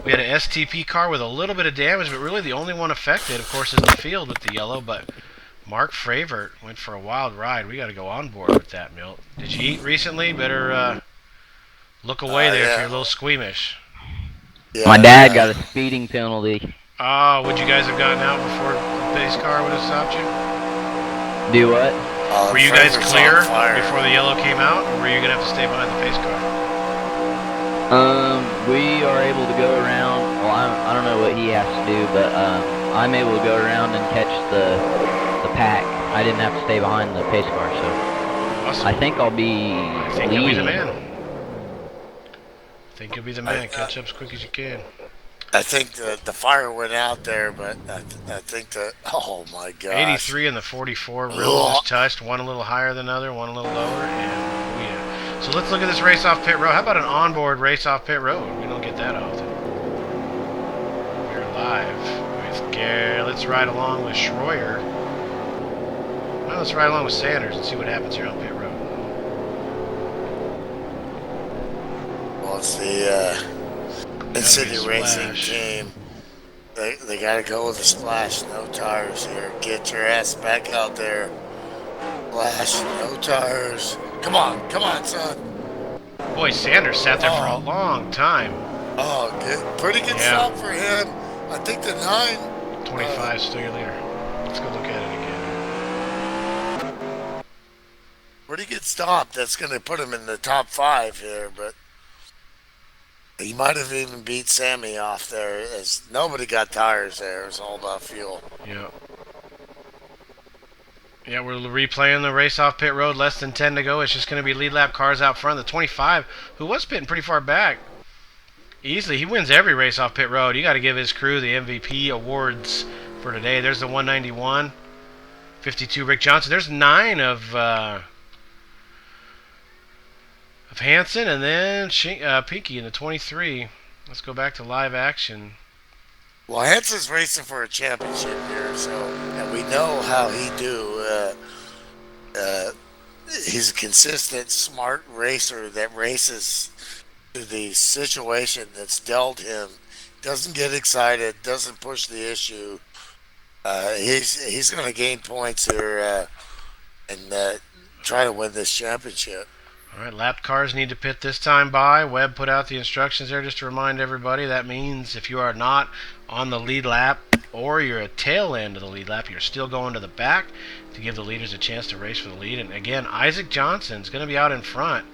We had an STP car with a little bit of damage, but really the only one affected, of course, is the field with the yellow, but Mark Favorite went for a wild ride. We got to go on board with that, Milt. Did you eat recently? Better look away there if you're a little squeamish. Yeah, my dad got a speeding penalty. Would you guys have gotten out before the pace car would have stopped you? Do what? Were you guys clear before the yellow came out, or were you going to have to stay behind the pace car? We are able to go around. Well, I don't know what he has to do, but I'm able to go around and catch the pack. I didn't have to stay behind the pace car, so awesome. I think I'll be leading. You'll be the man. I think you'll be the man. Catch up as quick as you can. I think the fire went out there, but I think that... Oh, my God. 83 and the 44 really was touched. One a little higher than the other, one a little lower. And so let's look at this race off pit road. How about an onboard race off pit road? We don't get that often. We're live with Gary. Let's ride along with Schroyer. Well, let's ride along with Sanders and see what happens here on pit road. Well, it's the... City Racing team. They gotta go with a splash. No tires here. Get your ass back out there. Splash. No tires. Come on, son. Boy, Sanders sat there for a long time. Oh, pretty good stop for him. I think the 925 still your leader. Let's go look at it again. Pretty good stop. That's gonna put him in the top 5 here, but. He might have even beat Sammy off there, as nobody got tires there. It was all about fuel. Yeah. Yeah, we're replaying the race off pit road. Less than 10 to go. It's just going to be lead lap cars out front. The 25, who was pitting pretty far back, easily. He wins every race off pit road. You got to give his crew the MVP awards for today. There's the 191. 52, Rick Johnson. There's 9 of of Hansen, and then Pinky in the 23. Let's go back to live action. Well, Hansen's racing for a championship here, so and we know how he do. He's a consistent, smart racer that races to the situation that's dealt him. Doesn't get excited, doesn't push the issue. He's going to gain points here and try to win this championship. All right, lap cars need to pit this time by. Webb put out the instructions there just to remind everybody. That means if you are not on the lead lap or you're at tail end of the lead lap, you're still going to the back to give the leaders a chance to race for the lead. And again, Isaac Johnson's going to be out in front.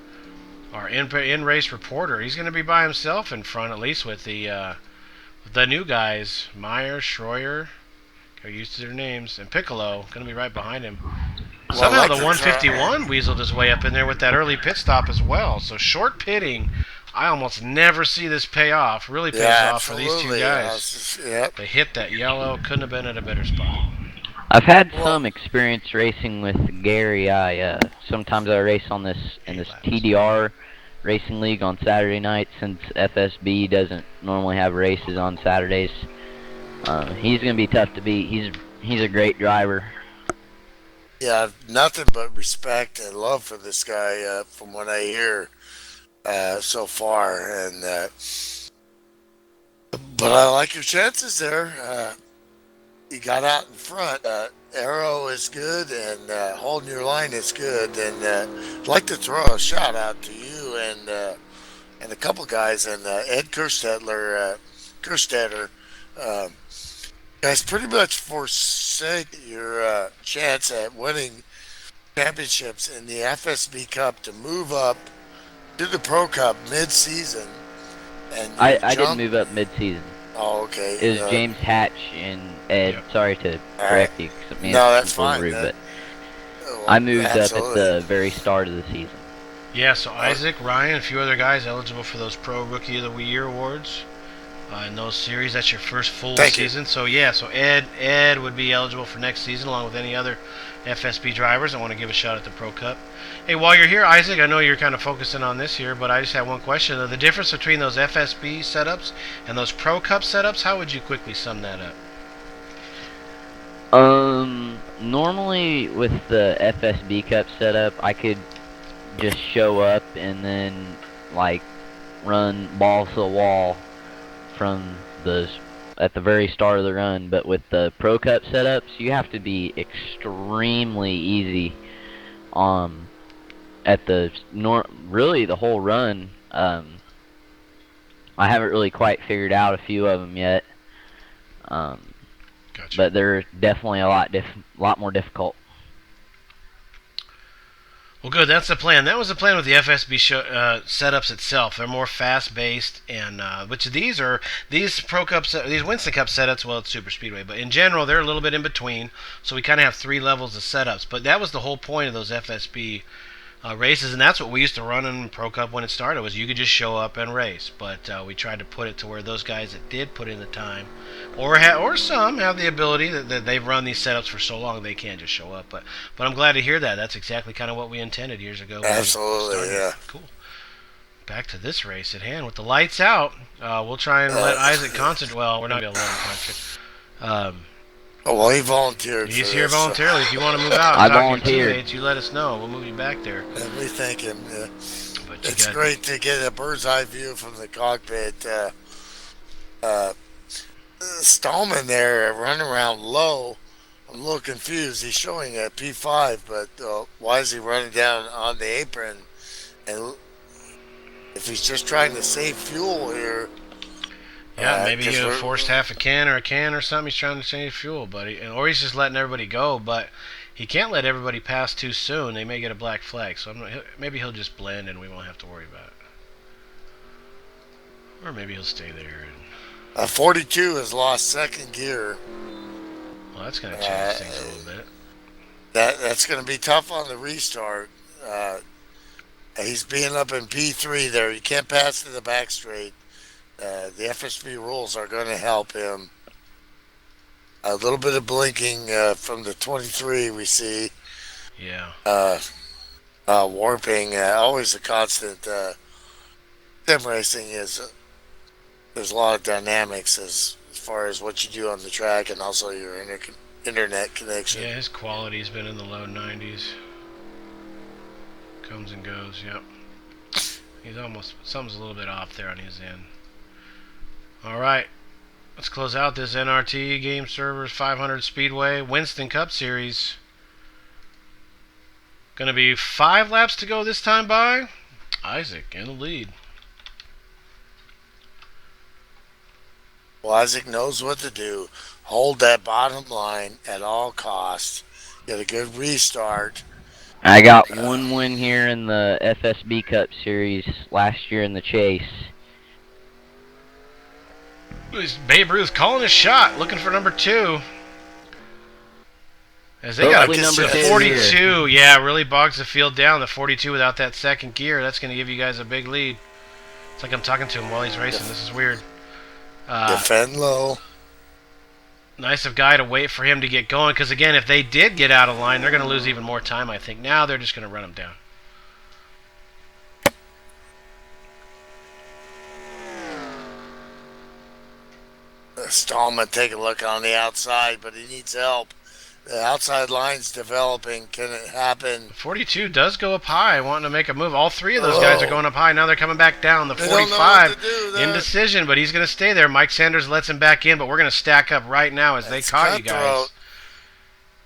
Our in-race reporter, he's going to be by himself in front, at least with the new guys, Meyer, Schroyer, got used to their names, and Piccolo, going to be right behind him. Somehow the 151 weaseled his way up in there with that early pit stop as well. So short pitting, I almost never see this pay off. Really pays off for these two guys. They hit that yellow, couldn't have been at a better spot. I've had some experience racing with Gary. Sometimes I race in this TDR racing league on Saturday nights since FSB doesn't normally have races on Saturdays. He's gonna be tough to beat. He's a great driver. Yeah, nothing but respect and love for this guy from what I hear so far. And but I like your chances there. You got out in front. Arrow is good, and holding your line is good. And I'd like to throw a shout out to you and a couple guys, and Ed Kerstetter. Guys, pretty much forsake your chance at winning championships in the FSB Cup to move up to the Pro Cup mid-season. And I didn't move up mid-season. Oh, okay. It was James Hatch and Ed. Yep. Sorry to correct you. No, that's fine. Rude, but I moved up at the very start of the season. Yeah, so Isaac, Ryan, a few other guys eligible for those Pro Rookie of the Year awards. In those series, that's your first full season. So yeah, so Ed would be eligible for next season along with any other FSB drivers. I want to give a shout at the Pro Cup. Hey, while you're here, Isaac, I know you're kind of focusing on this here, but I just have one question. The difference between those FSB setups and those Pro Cup setups, how would you quickly sum that up? Normally with the FSB Cup setup, I could just show up and then like run balls to the wall from at the very start of the run. But with the Pro Cup setups, you have to be extremely easy at really the whole run. I haven't really quite figured out a few of them yet. Gotcha. But they're definitely a lot more difficult. Well, good. That's the plan. That was the plan with the FSB setups itself. They're more fast-based, and which these Pro Cup, these Winston Cup setups. Well, it's Super Speedway, but in general, they're a little bit in between. So we kind of have 3 levels of setups. But that was the whole point of those FSB races, and that's what we used to run in Pro Cup when it started. Was you could just show up and race. But we tried to put it to where those guys that did put in the time, or some have the ability that they've run these setups for so long they can't just show up. But I'm glad to hear that. That's exactly kind of what we intended years ago. Absolutely, yeah. Cool. Back to this race at hand with the lights out. We'll try and let Isaac concentrate. Well, we're not going to let him concentrate. Oh, well, he volunteered. He's here voluntarily. If you want to move out, I talk volunteered. to your teammates, you let us know. We'll move you back there. And we thank him. It's great to get a bird's eye view from the cockpit. Stallman there running around low. I'm a little confused. He's showing a P5, but why is he running down on the apron? And if he's just trying to save fuel here. Yeah, maybe he forced half a can or something. He's trying to save fuel, or he's just letting everybody go. But he can't let everybody pass too soon. They may get a black flag. So maybe he'll just blend and we won't have to worry about it. Or maybe he'll stay there. 42 has lost second gear. Well, that's going to change things a little bit. That's going to be tough on the restart. He's being up in P3 there. You can't pass to the back straight. The FSB rules are going to help him. A little bit of blinking from the 23 we see. Yeah. warping. Always a constant. Sim racing is there's a lot of dynamics as far as what you do on the track and also your internet connection. Yeah, his quality's been in the low 90s. Comes and goes. Yep. He's almost something's a little bit off there on his end. All right. Let's close out this NRT Game Servers 500 Speedway Winston Cup Series. Gonna be 5 laps to go this time by Isaac in the lead. Well, Isaac knows what to do. Hold that bottom line at all costs. Get a good restart. I got one win here in the FSB Cup Series last year in the chase. Babe Ruth calling his shot, looking for number 2. As they got number 42, yeah, really bogs the field down. The 42 without that second gear, that's going to give you guys a big lead. It's like I'm talking to him while he's racing. This is weird. Defend low. Nice of Guy to wait for him to get going, because again, if they did get out of line, they're going to lose even more time, I think. Now they're just going to run him down. Stallman take a look on the outside, but he needs help. The outside line's developing. Can it happen? 42 does go up high, wanting to make a move. All 3 of those guys are going up high. Now they're coming back down. The 45, indecision, but he's going to stay there. Mike Sanders lets him back in, but we're going to stack up right now as they caught you guys.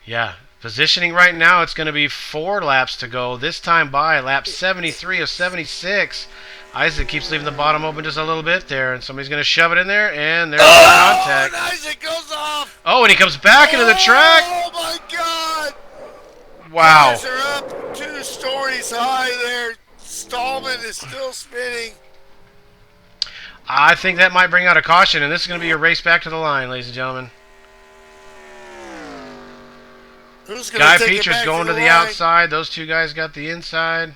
Yeah, positioning right now, it's going to be 4 laps to go. This time by lap 73 of 76. Isaac keeps leaving the bottom open just a little bit there, and somebody's going to shove it in there, and there's contact. And Isaac goes off. Oh, and he comes back into the track. Oh, my God. Wow. Guys are up 2 stories high there. Stallman is still spinning. I think that might bring out a caution, and this is going to be a race back to the line, ladies and gentlemen. Who's gonna Guy take it Peacher's back going to the line? outside. Those 2 guys got the inside.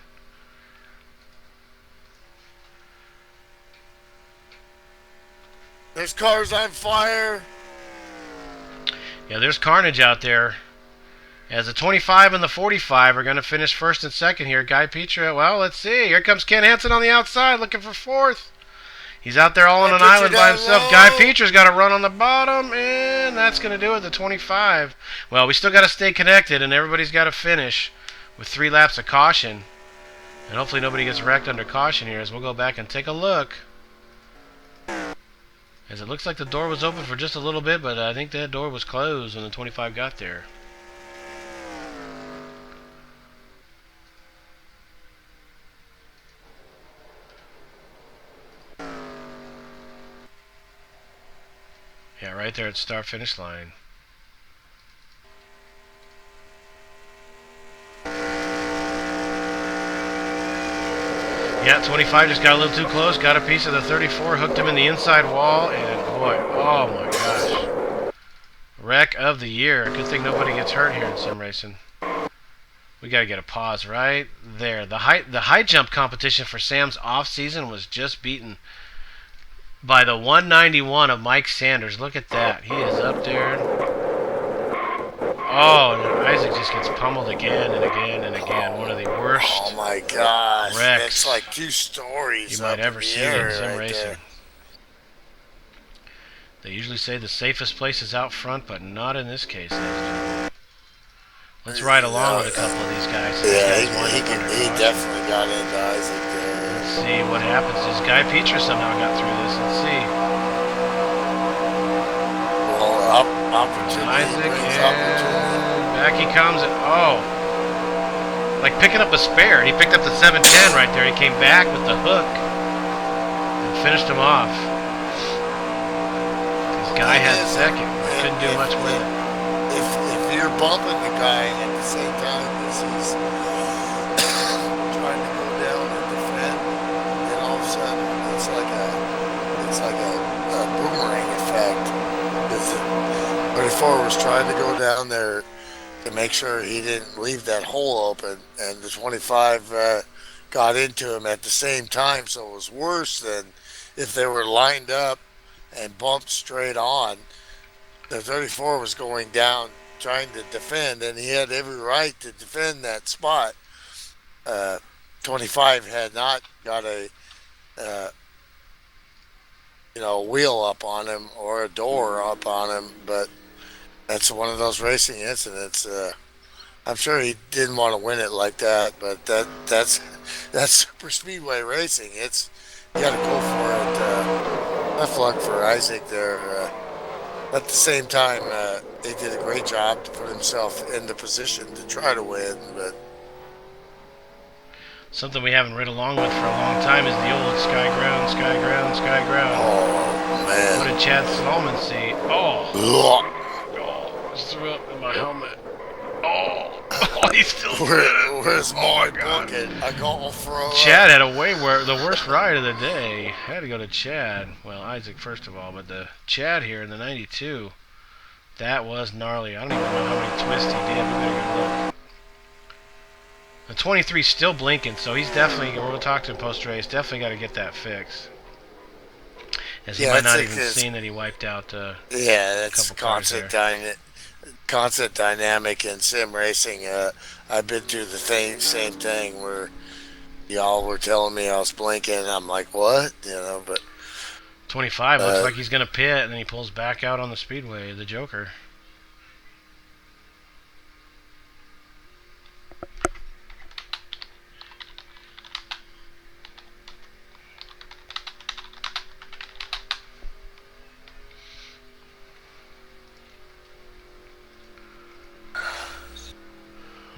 There's cars on fire. Yeah, there's carnage out there. As the 25 and the 45 are going to finish first and second here. Guy Peacher, well, let's see. Here comes Ken Hansen on the outside looking for 4th. He's out there all on an island by himself. low. Guy Peacher's got to run on the bottom, and that's going to do it, the 25. Well, we still got to stay connected, and everybody's got to finish with 3 laps of caution. And hopefully nobody gets wrecked under caution here as we'll go back and take a look. As it looks like the door was open for just a little bit, but I think that door was closed when the 25 got there. Yeah, right there at the start-finish line. Yeah, 25 just got a little too close, got a piece of the 34, hooked him in the inside wall, and boy, oh my gosh. Wreck of the year. Good thing nobody gets hurt here in sim racing. We gotta get a pause right there. The high jump competition for Sam's off season was just beaten by the 191 of Mike Sanders. Look at that. He is up there. Oh, and Isaac just gets pummeled again and again and again. One of the worst Oh my gosh. wrecks It's like 2 stories you might up ever in the see air in sim right racing. there. They usually say the safest place is out front, but not in this case. Ladies and gentlemen. Let's ride along with a couple of these guys. Yeah, These guys he definitely got into Isaac there. Let's see what happens. Does Guy Peacher somehow got through this? Let's see. Well, opportunity Isaac brings and opportunity. back he comes. And, oh, like picking up a spare. He picked up the 710 right there. He came back with the hook and finished him off. This guy had second. Couldn't do much with it. If you're bumping the guy at the same time as he's trying to go down and defend, then all of a sudden it's like a boomerang effect. 34 was trying to go down there to make sure he didn't leave that hole open, and the 25 got into him at the same time, so it was worse than if they were lined up and bumped straight on. The 34 was going down trying to defend, and he had every right to defend that spot. 25 had not got a wheel up on him or a door up on him, but that's one of those racing incidents. I'm sure he didn't want to win it like that, but that's super speedway racing. You got to go for it. Tough luck for Isaac there. At the same time, he did a great job to put himself in the position to try to win, but. Something we haven't rid along with for a long time is the old sky ground. Oh, man. What did Chad Stallman see? Oh, just threw up in my helmet. Oh, he's still Where's my bucket? I got throw Chad had the worst ride of the day. Had to go to Chad. Well, Isaac first of all, but the Chad here in the 92, that was gnarly. I don't even know how many twists he did. We better go look. The 23's still blinking, so he's definitely, we'll talk to him post-race, definitely got to get that fixed. As he might not even seen that he wiped out that's constant dynamic in sim racing. I've been through the same thing where y'all were telling me I was blinking, and I'm like, what? But 25 looks like he's going to pit, and then he pulls back out on the speedway, the Joker.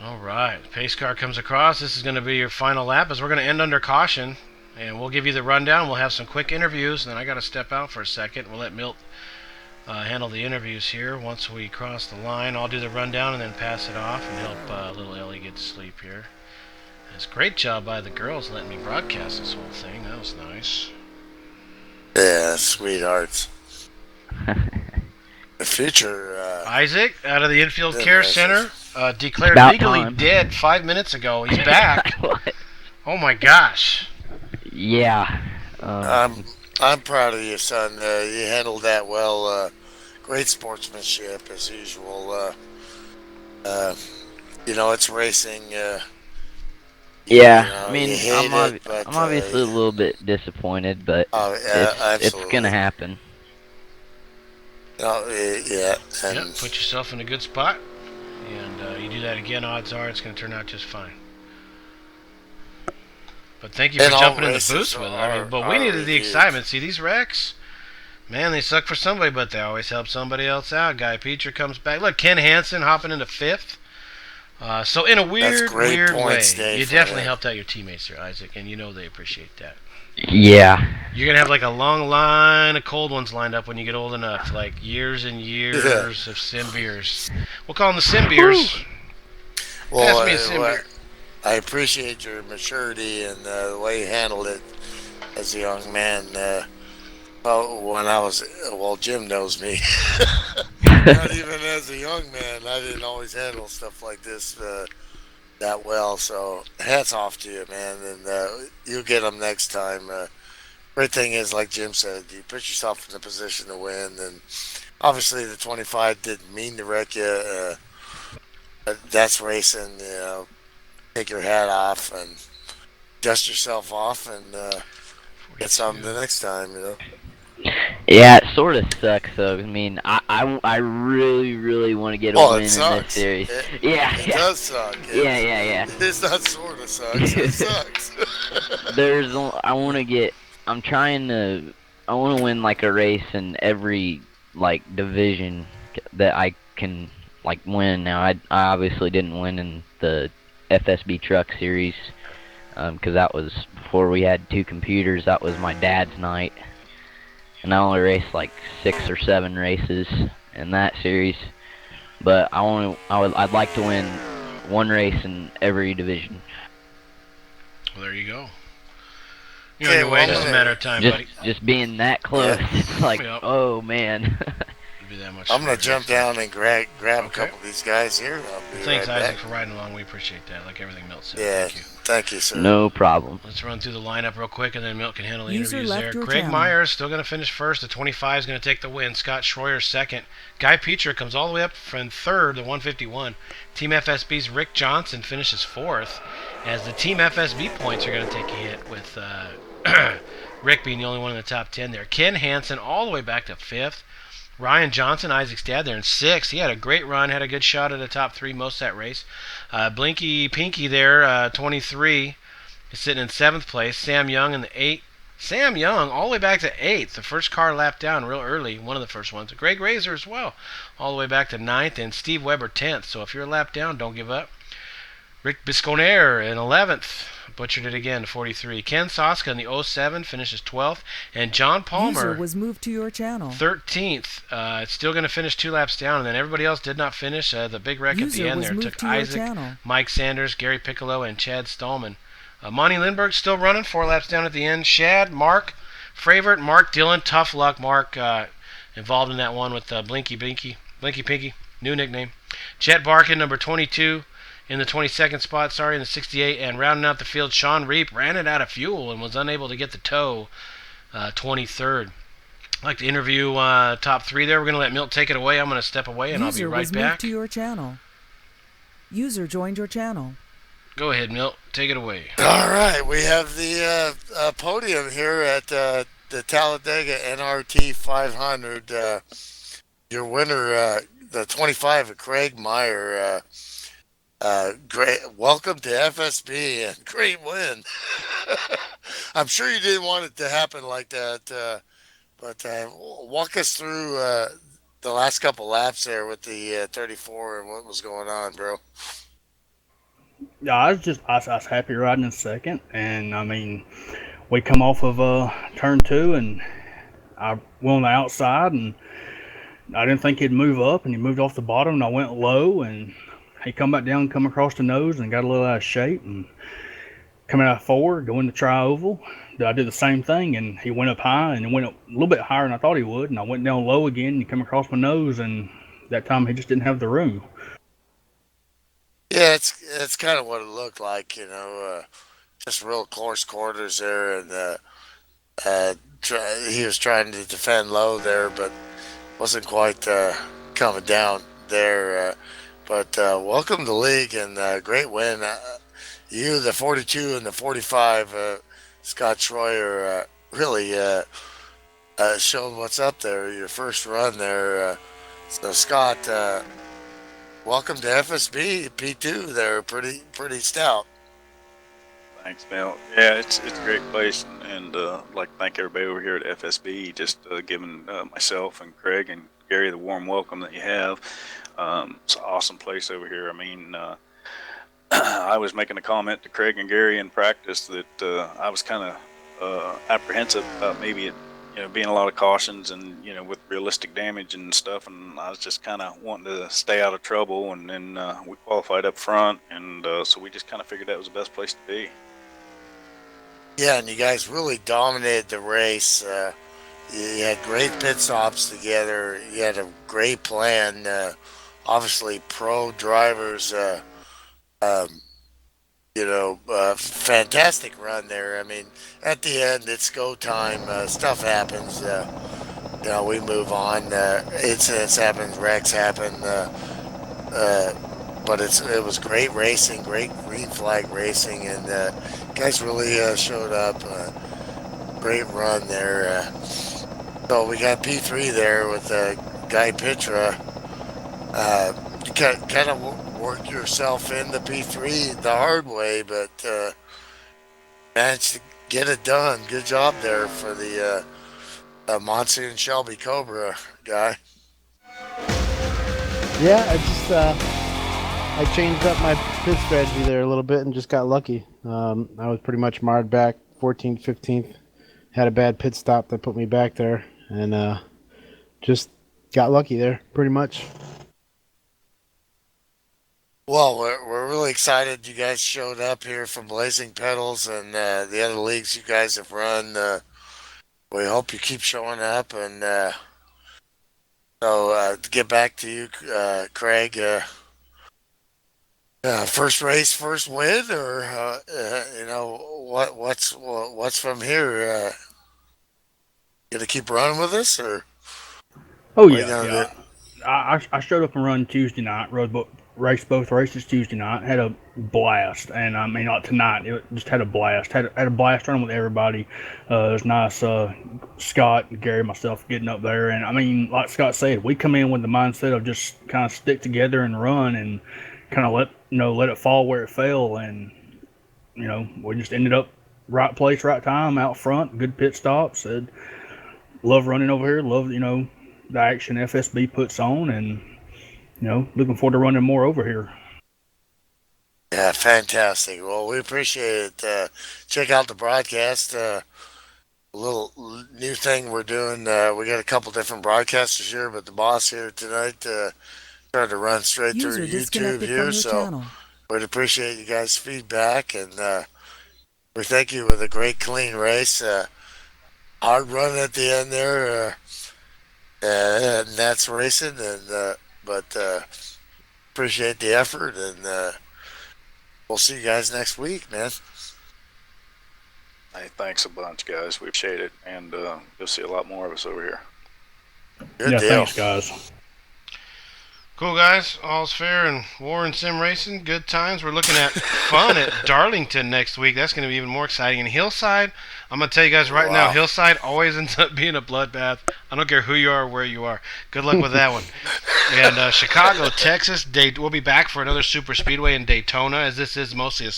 Alright, pace car comes across. This is going to be your final lap as we're going to end under caution. And we'll give you the rundown. We'll have some quick interviews. And then I got to step out for a second. We'll let Milt handle the interviews here once we cross the line. I'll do the rundown and then pass it off and help little Ellie get to sleep here. It's a great job by the girls letting me broadcast this whole thing. That was nice. Yeah, sweethearts. The future. Isaac, out of the infield care center, declared About legally time. dead 5 minutes ago. He's back. Oh my gosh. Yeah. I'm proud of you, son. You handled that well. Great sportsmanship as usual. It's racing. Yeah, I mean, I'm I'm obviously a little bit disappointed, but it's gonna happen. And Put yourself in a good spot, and you do that again, odds are it's going to turn out just fine. But thank you for jumping in the booth with it. I mean, but we needed the excitement. See, these wrecks, man, they suck for somebody, but they always help somebody else out. Guy Peter comes back. Look, Ken Hansen hopping into 5th. So in a weird way, you definitely helped out your teammates there, Isaac, and they appreciate that. Yeah. You're going to have like a long line of cold ones lined up when you get old enough, like years and years of sim beers. We'll call them the sim beers. Well, Pass me a sim beer. I appreciate your maturity and the way you handled it as a young man. Jim knows me. Not even as a young man, I didn't always handle stuff like this that well. So hats off to you, man, and you'll get them next time. Great thing is, like Jim said, you put yourself in the position to win, and obviously the 25 didn't mean to wreck you. That's racing, take your hat off and dust yourself off and get something the next time, Yeah, it sort of sucks though. I mean, I really, really want to get a win in this series. It does suck. Yeah. It's not sort of sucks. It sucks. I want to win like a race in every like division that I can like win. Now I obviously didn't win in the FSB Truck Series because that was before we had 2 computers. That was my dad's night. And I only raced like 6 or 7 races in that series, but I'd like to win 1 race in every division. Well, there you go. You're on your way. Just a matter of time, buddy. Just being that close, it's like, oh man. I'm gonna jump down and grab a couple of these guys here. I'll be Thanks, right Isaac, back. for riding along. We appreciate that. Like everything Milt said. Yeah, Thank you. Thank you, sir. No problem. Let's run through the lineup real quick, and then Milt can handle the User interviews left there. your Craig channel. Myers still going to finish first. The 25 is going to take the win. Scott Schroyer second. Guy Peacher comes all the way up from third, the 151. Team FSB's Rick Johnson finishes fourth, as the Team FSB points are going to take a hit with Rick being the only one in the top 10 there. Ken Hansen all the way back to fifth. Ryan Johnson, Isaac's dad, there in sixth. He had a great run, had a good shot at the top three most of that race. Blinky Pinky there, 23, is sitting in seventh place. Sam Young in the eighth. Sam Young all the way back to eighth. The first car lapped down real early, one of the first ones. Greg Razor as well, all the way back to ninth, and Steve Weber 10th. So if you're a lap down, don't give up. Rick Bisconaire in 11th. Butchered it again to 43. Ken Soska in the 07 finishes 12th. And John Palmer, User was moved to your channel. 13th. It's still going to finish 2 laps down. And then everybody else did not finish. The big wreck User at the end was there moved took to your Isaac, channel. Mike Sanders, Gary Piccolo, and Chad Stallman. Monty Lindbergh still running 4 laps down at the end. Shad, Mark, Favorite, Mark Dillon. Tough luck, Mark, involved in that one with Blinky Pinky, new nickname. Chet Barkin, number 22. In the 22nd spot, in the 68, and rounding out the field, Sean Reap ran it out of fuel and was unable to get the tow, 23rd. I'd like to interview top 3 there. We're going to let Milt take it away. I'm going to step away, and I'll be right was back. moved to your channel. User joined your channel. Go ahead, Milt. Take it away. All right, we have the podium here at the Talladega NRT 500. Your winner, the 25, Craig Meyer. Great. Welcome to FSB and great win. I'm sure you didn't want it to happen like that, but walk us through the last couple laps there with the 34 and what was going on, bro. Yeah, I was happy riding in second, and I mean, we come off of turn 2, and I went on the outside, and I didn't think he'd move up, and he moved off the bottom, and I went low, and he come back down, come across the nose, and got a little out of shape, and coming out of 4, going to try oval. I did the same thing, and he went up high, and it went up a little bit higher than I thought he would, and I went down low again, and he come across my nose, and that time he just didn't have the room. Yeah, it's kind of what it looked like, just real close quarters there, and he was trying to defend low there, but wasn't quite coming down there. But welcome to the league, and great win. You, the 42 and the 45, Scott Schroyer, really showed what's up there. Your first run there. So Scott, welcome to FSB P2. They're pretty stout. Thanks, Mel. Yeah, it's a great place, and like to thank everybody over here at FSB, just giving myself and Craig and Gary the warm welcome that you have. It's an awesome place over here. I mean, I was making a comment to Craig and Gary in practice that I was kind of apprehensive about maybe it, being a lot of cautions and with realistic damage and stuff, and I was just kind of wanting to stay out of trouble. And then we qualified up front, and so we just kind of figured that was the best place to be. Yeah, and you guys really dominated the race. You had great pit stops together. You had a great plan. Obviously, pro drivers. Fantastic run there. I mean, at the end, it's go time. Stuff happens. We move on. Incidents happen. Wrecks happen. But it was great racing, great green flag racing, and guys really showed up. Great run there. So we got P3 there with Guy Pitra. You kind of worked yourself into P3 the hard way, but managed to get it done. Good job there for the Monsoon Shelby Cobra guy. Yeah, I changed up my pit strategy there a little bit and just got lucky. I was pretty much marred back 14th, 15th. Had a bad pit stop that put me back there, and just got lucky there, pretty much. Well, we're really excited you guys showed up here from Blazing Pedals and the other leagues you guys have run. We hope you keep showing up. And so to get back to you, Craig, First race, first win, or what's from here? Gonna keep running with us, or Oh what are you yeah, gonna yeah. I showed up and run Tuesday night. Raced both races Tuesday night. Had a blast, and I mean not tonight. It just had a blast. Had a blast running with everybody. It was nice. Scott, Gary, myself getting up there, and I mean, like Scott said, we come in with the mindset of just kind of stick together and run, and kind of let it fall where it fell, and we just ended up right place, right time, out front, good pit stops. Said love running over here. Love the action FSB puts on, and looking forward to running more over here. Yeah, fantastic. Well, we appreciate it. Check out the broadcast. A little new thing we're doing. We got a couple different broadcasters here, but the boss here tonight tried to run straight through User YouTube disconnected here, from your so channel. we'd appreciate you guys' feedback, and we thank you with a great, clean race. Hard run at the end there, and that's racing, and but appreciate the effort, and we'll see you guys next week, man. Hey, thanks a bunch, guys. We appreciate it, and you'll see a lot more of us over here. Good yeah, deal. Thanks, guys. Cool, guys. All's fair in war and sim racing. Good times. We're looking at fun at Darlington next week. That's going to be even more exciting. And Hillside, I'm going to tell you guys right now, Hillside always ends up being a bloodbath. I don't care who you are or where you are. Good luck with that one. And Chicago, Texas, we'll be back for another super speedway in Daytona, as this is mostly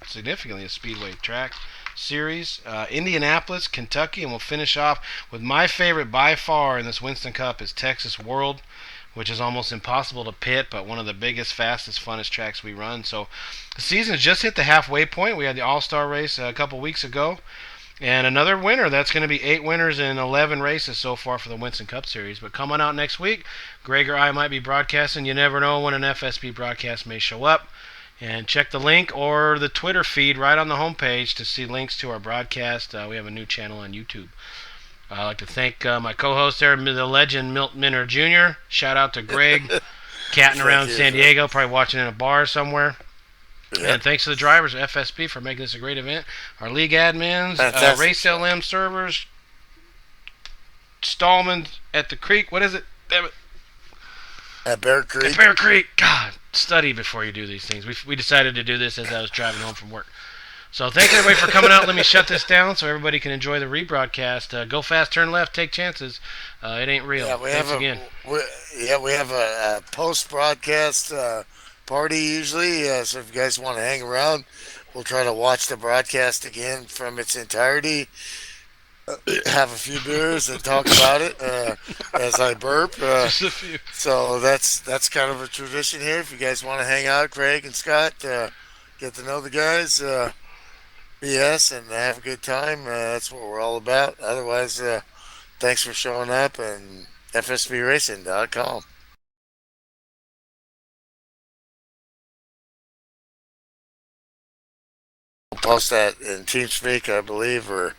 significantly a speedway track series. Indianapolis, Kentucky, and we'll finish off with my favorite by far in this Winston Cup is Texas World, which is almost impossible to pit, but one of the biggest, fastest, funnest tracks we run. So the season has just hit the halfway point. We had the All-Star race a couple weeks ago, and another winner. That's going to be 8 winners in 11 races so far for the Winston Cup Series. But coming out next week, Greg or I might be broadcasting. You never know when an FSB broadcast may show up. And check the link or the Twitter feed right on the homepage to see links to our broadcast. We have a new channel on YouTube. I'd like to thank my co-host there, the legend Milt Minner Jr. Shout out to Greg, catting around San Diego, probably watching in a bar somewhere. Yep. And thanks to the drivers at FSB for making this a great event. Our league admins, Race LM servers, Stallman's at the Creek. What is it? Damn it. At Bear Creek. At Bear Creek. God, study before you do these things. We decided to do this as I was driving home from work. So thank everybody for coming out. Let me shut this down so everybody can enjoy the rebroadcast. Go fast, turn left, take chances. It ain't real. Yeah, we have a post-broadcast party usually. So if you guys want to hang around, we'll try to watch the broadcast again from its entirety. Have a few beers and talk about it as I burp. Just a few. So that's kind of a tradition here. If you guys want to hang out, Craig and Scott, get to know the guys. BS and have a good time. That's what we're all about. Otherwise, thanks for showing up, and FSBRACING.com. We'll post that in TeamSpeak, I believe, or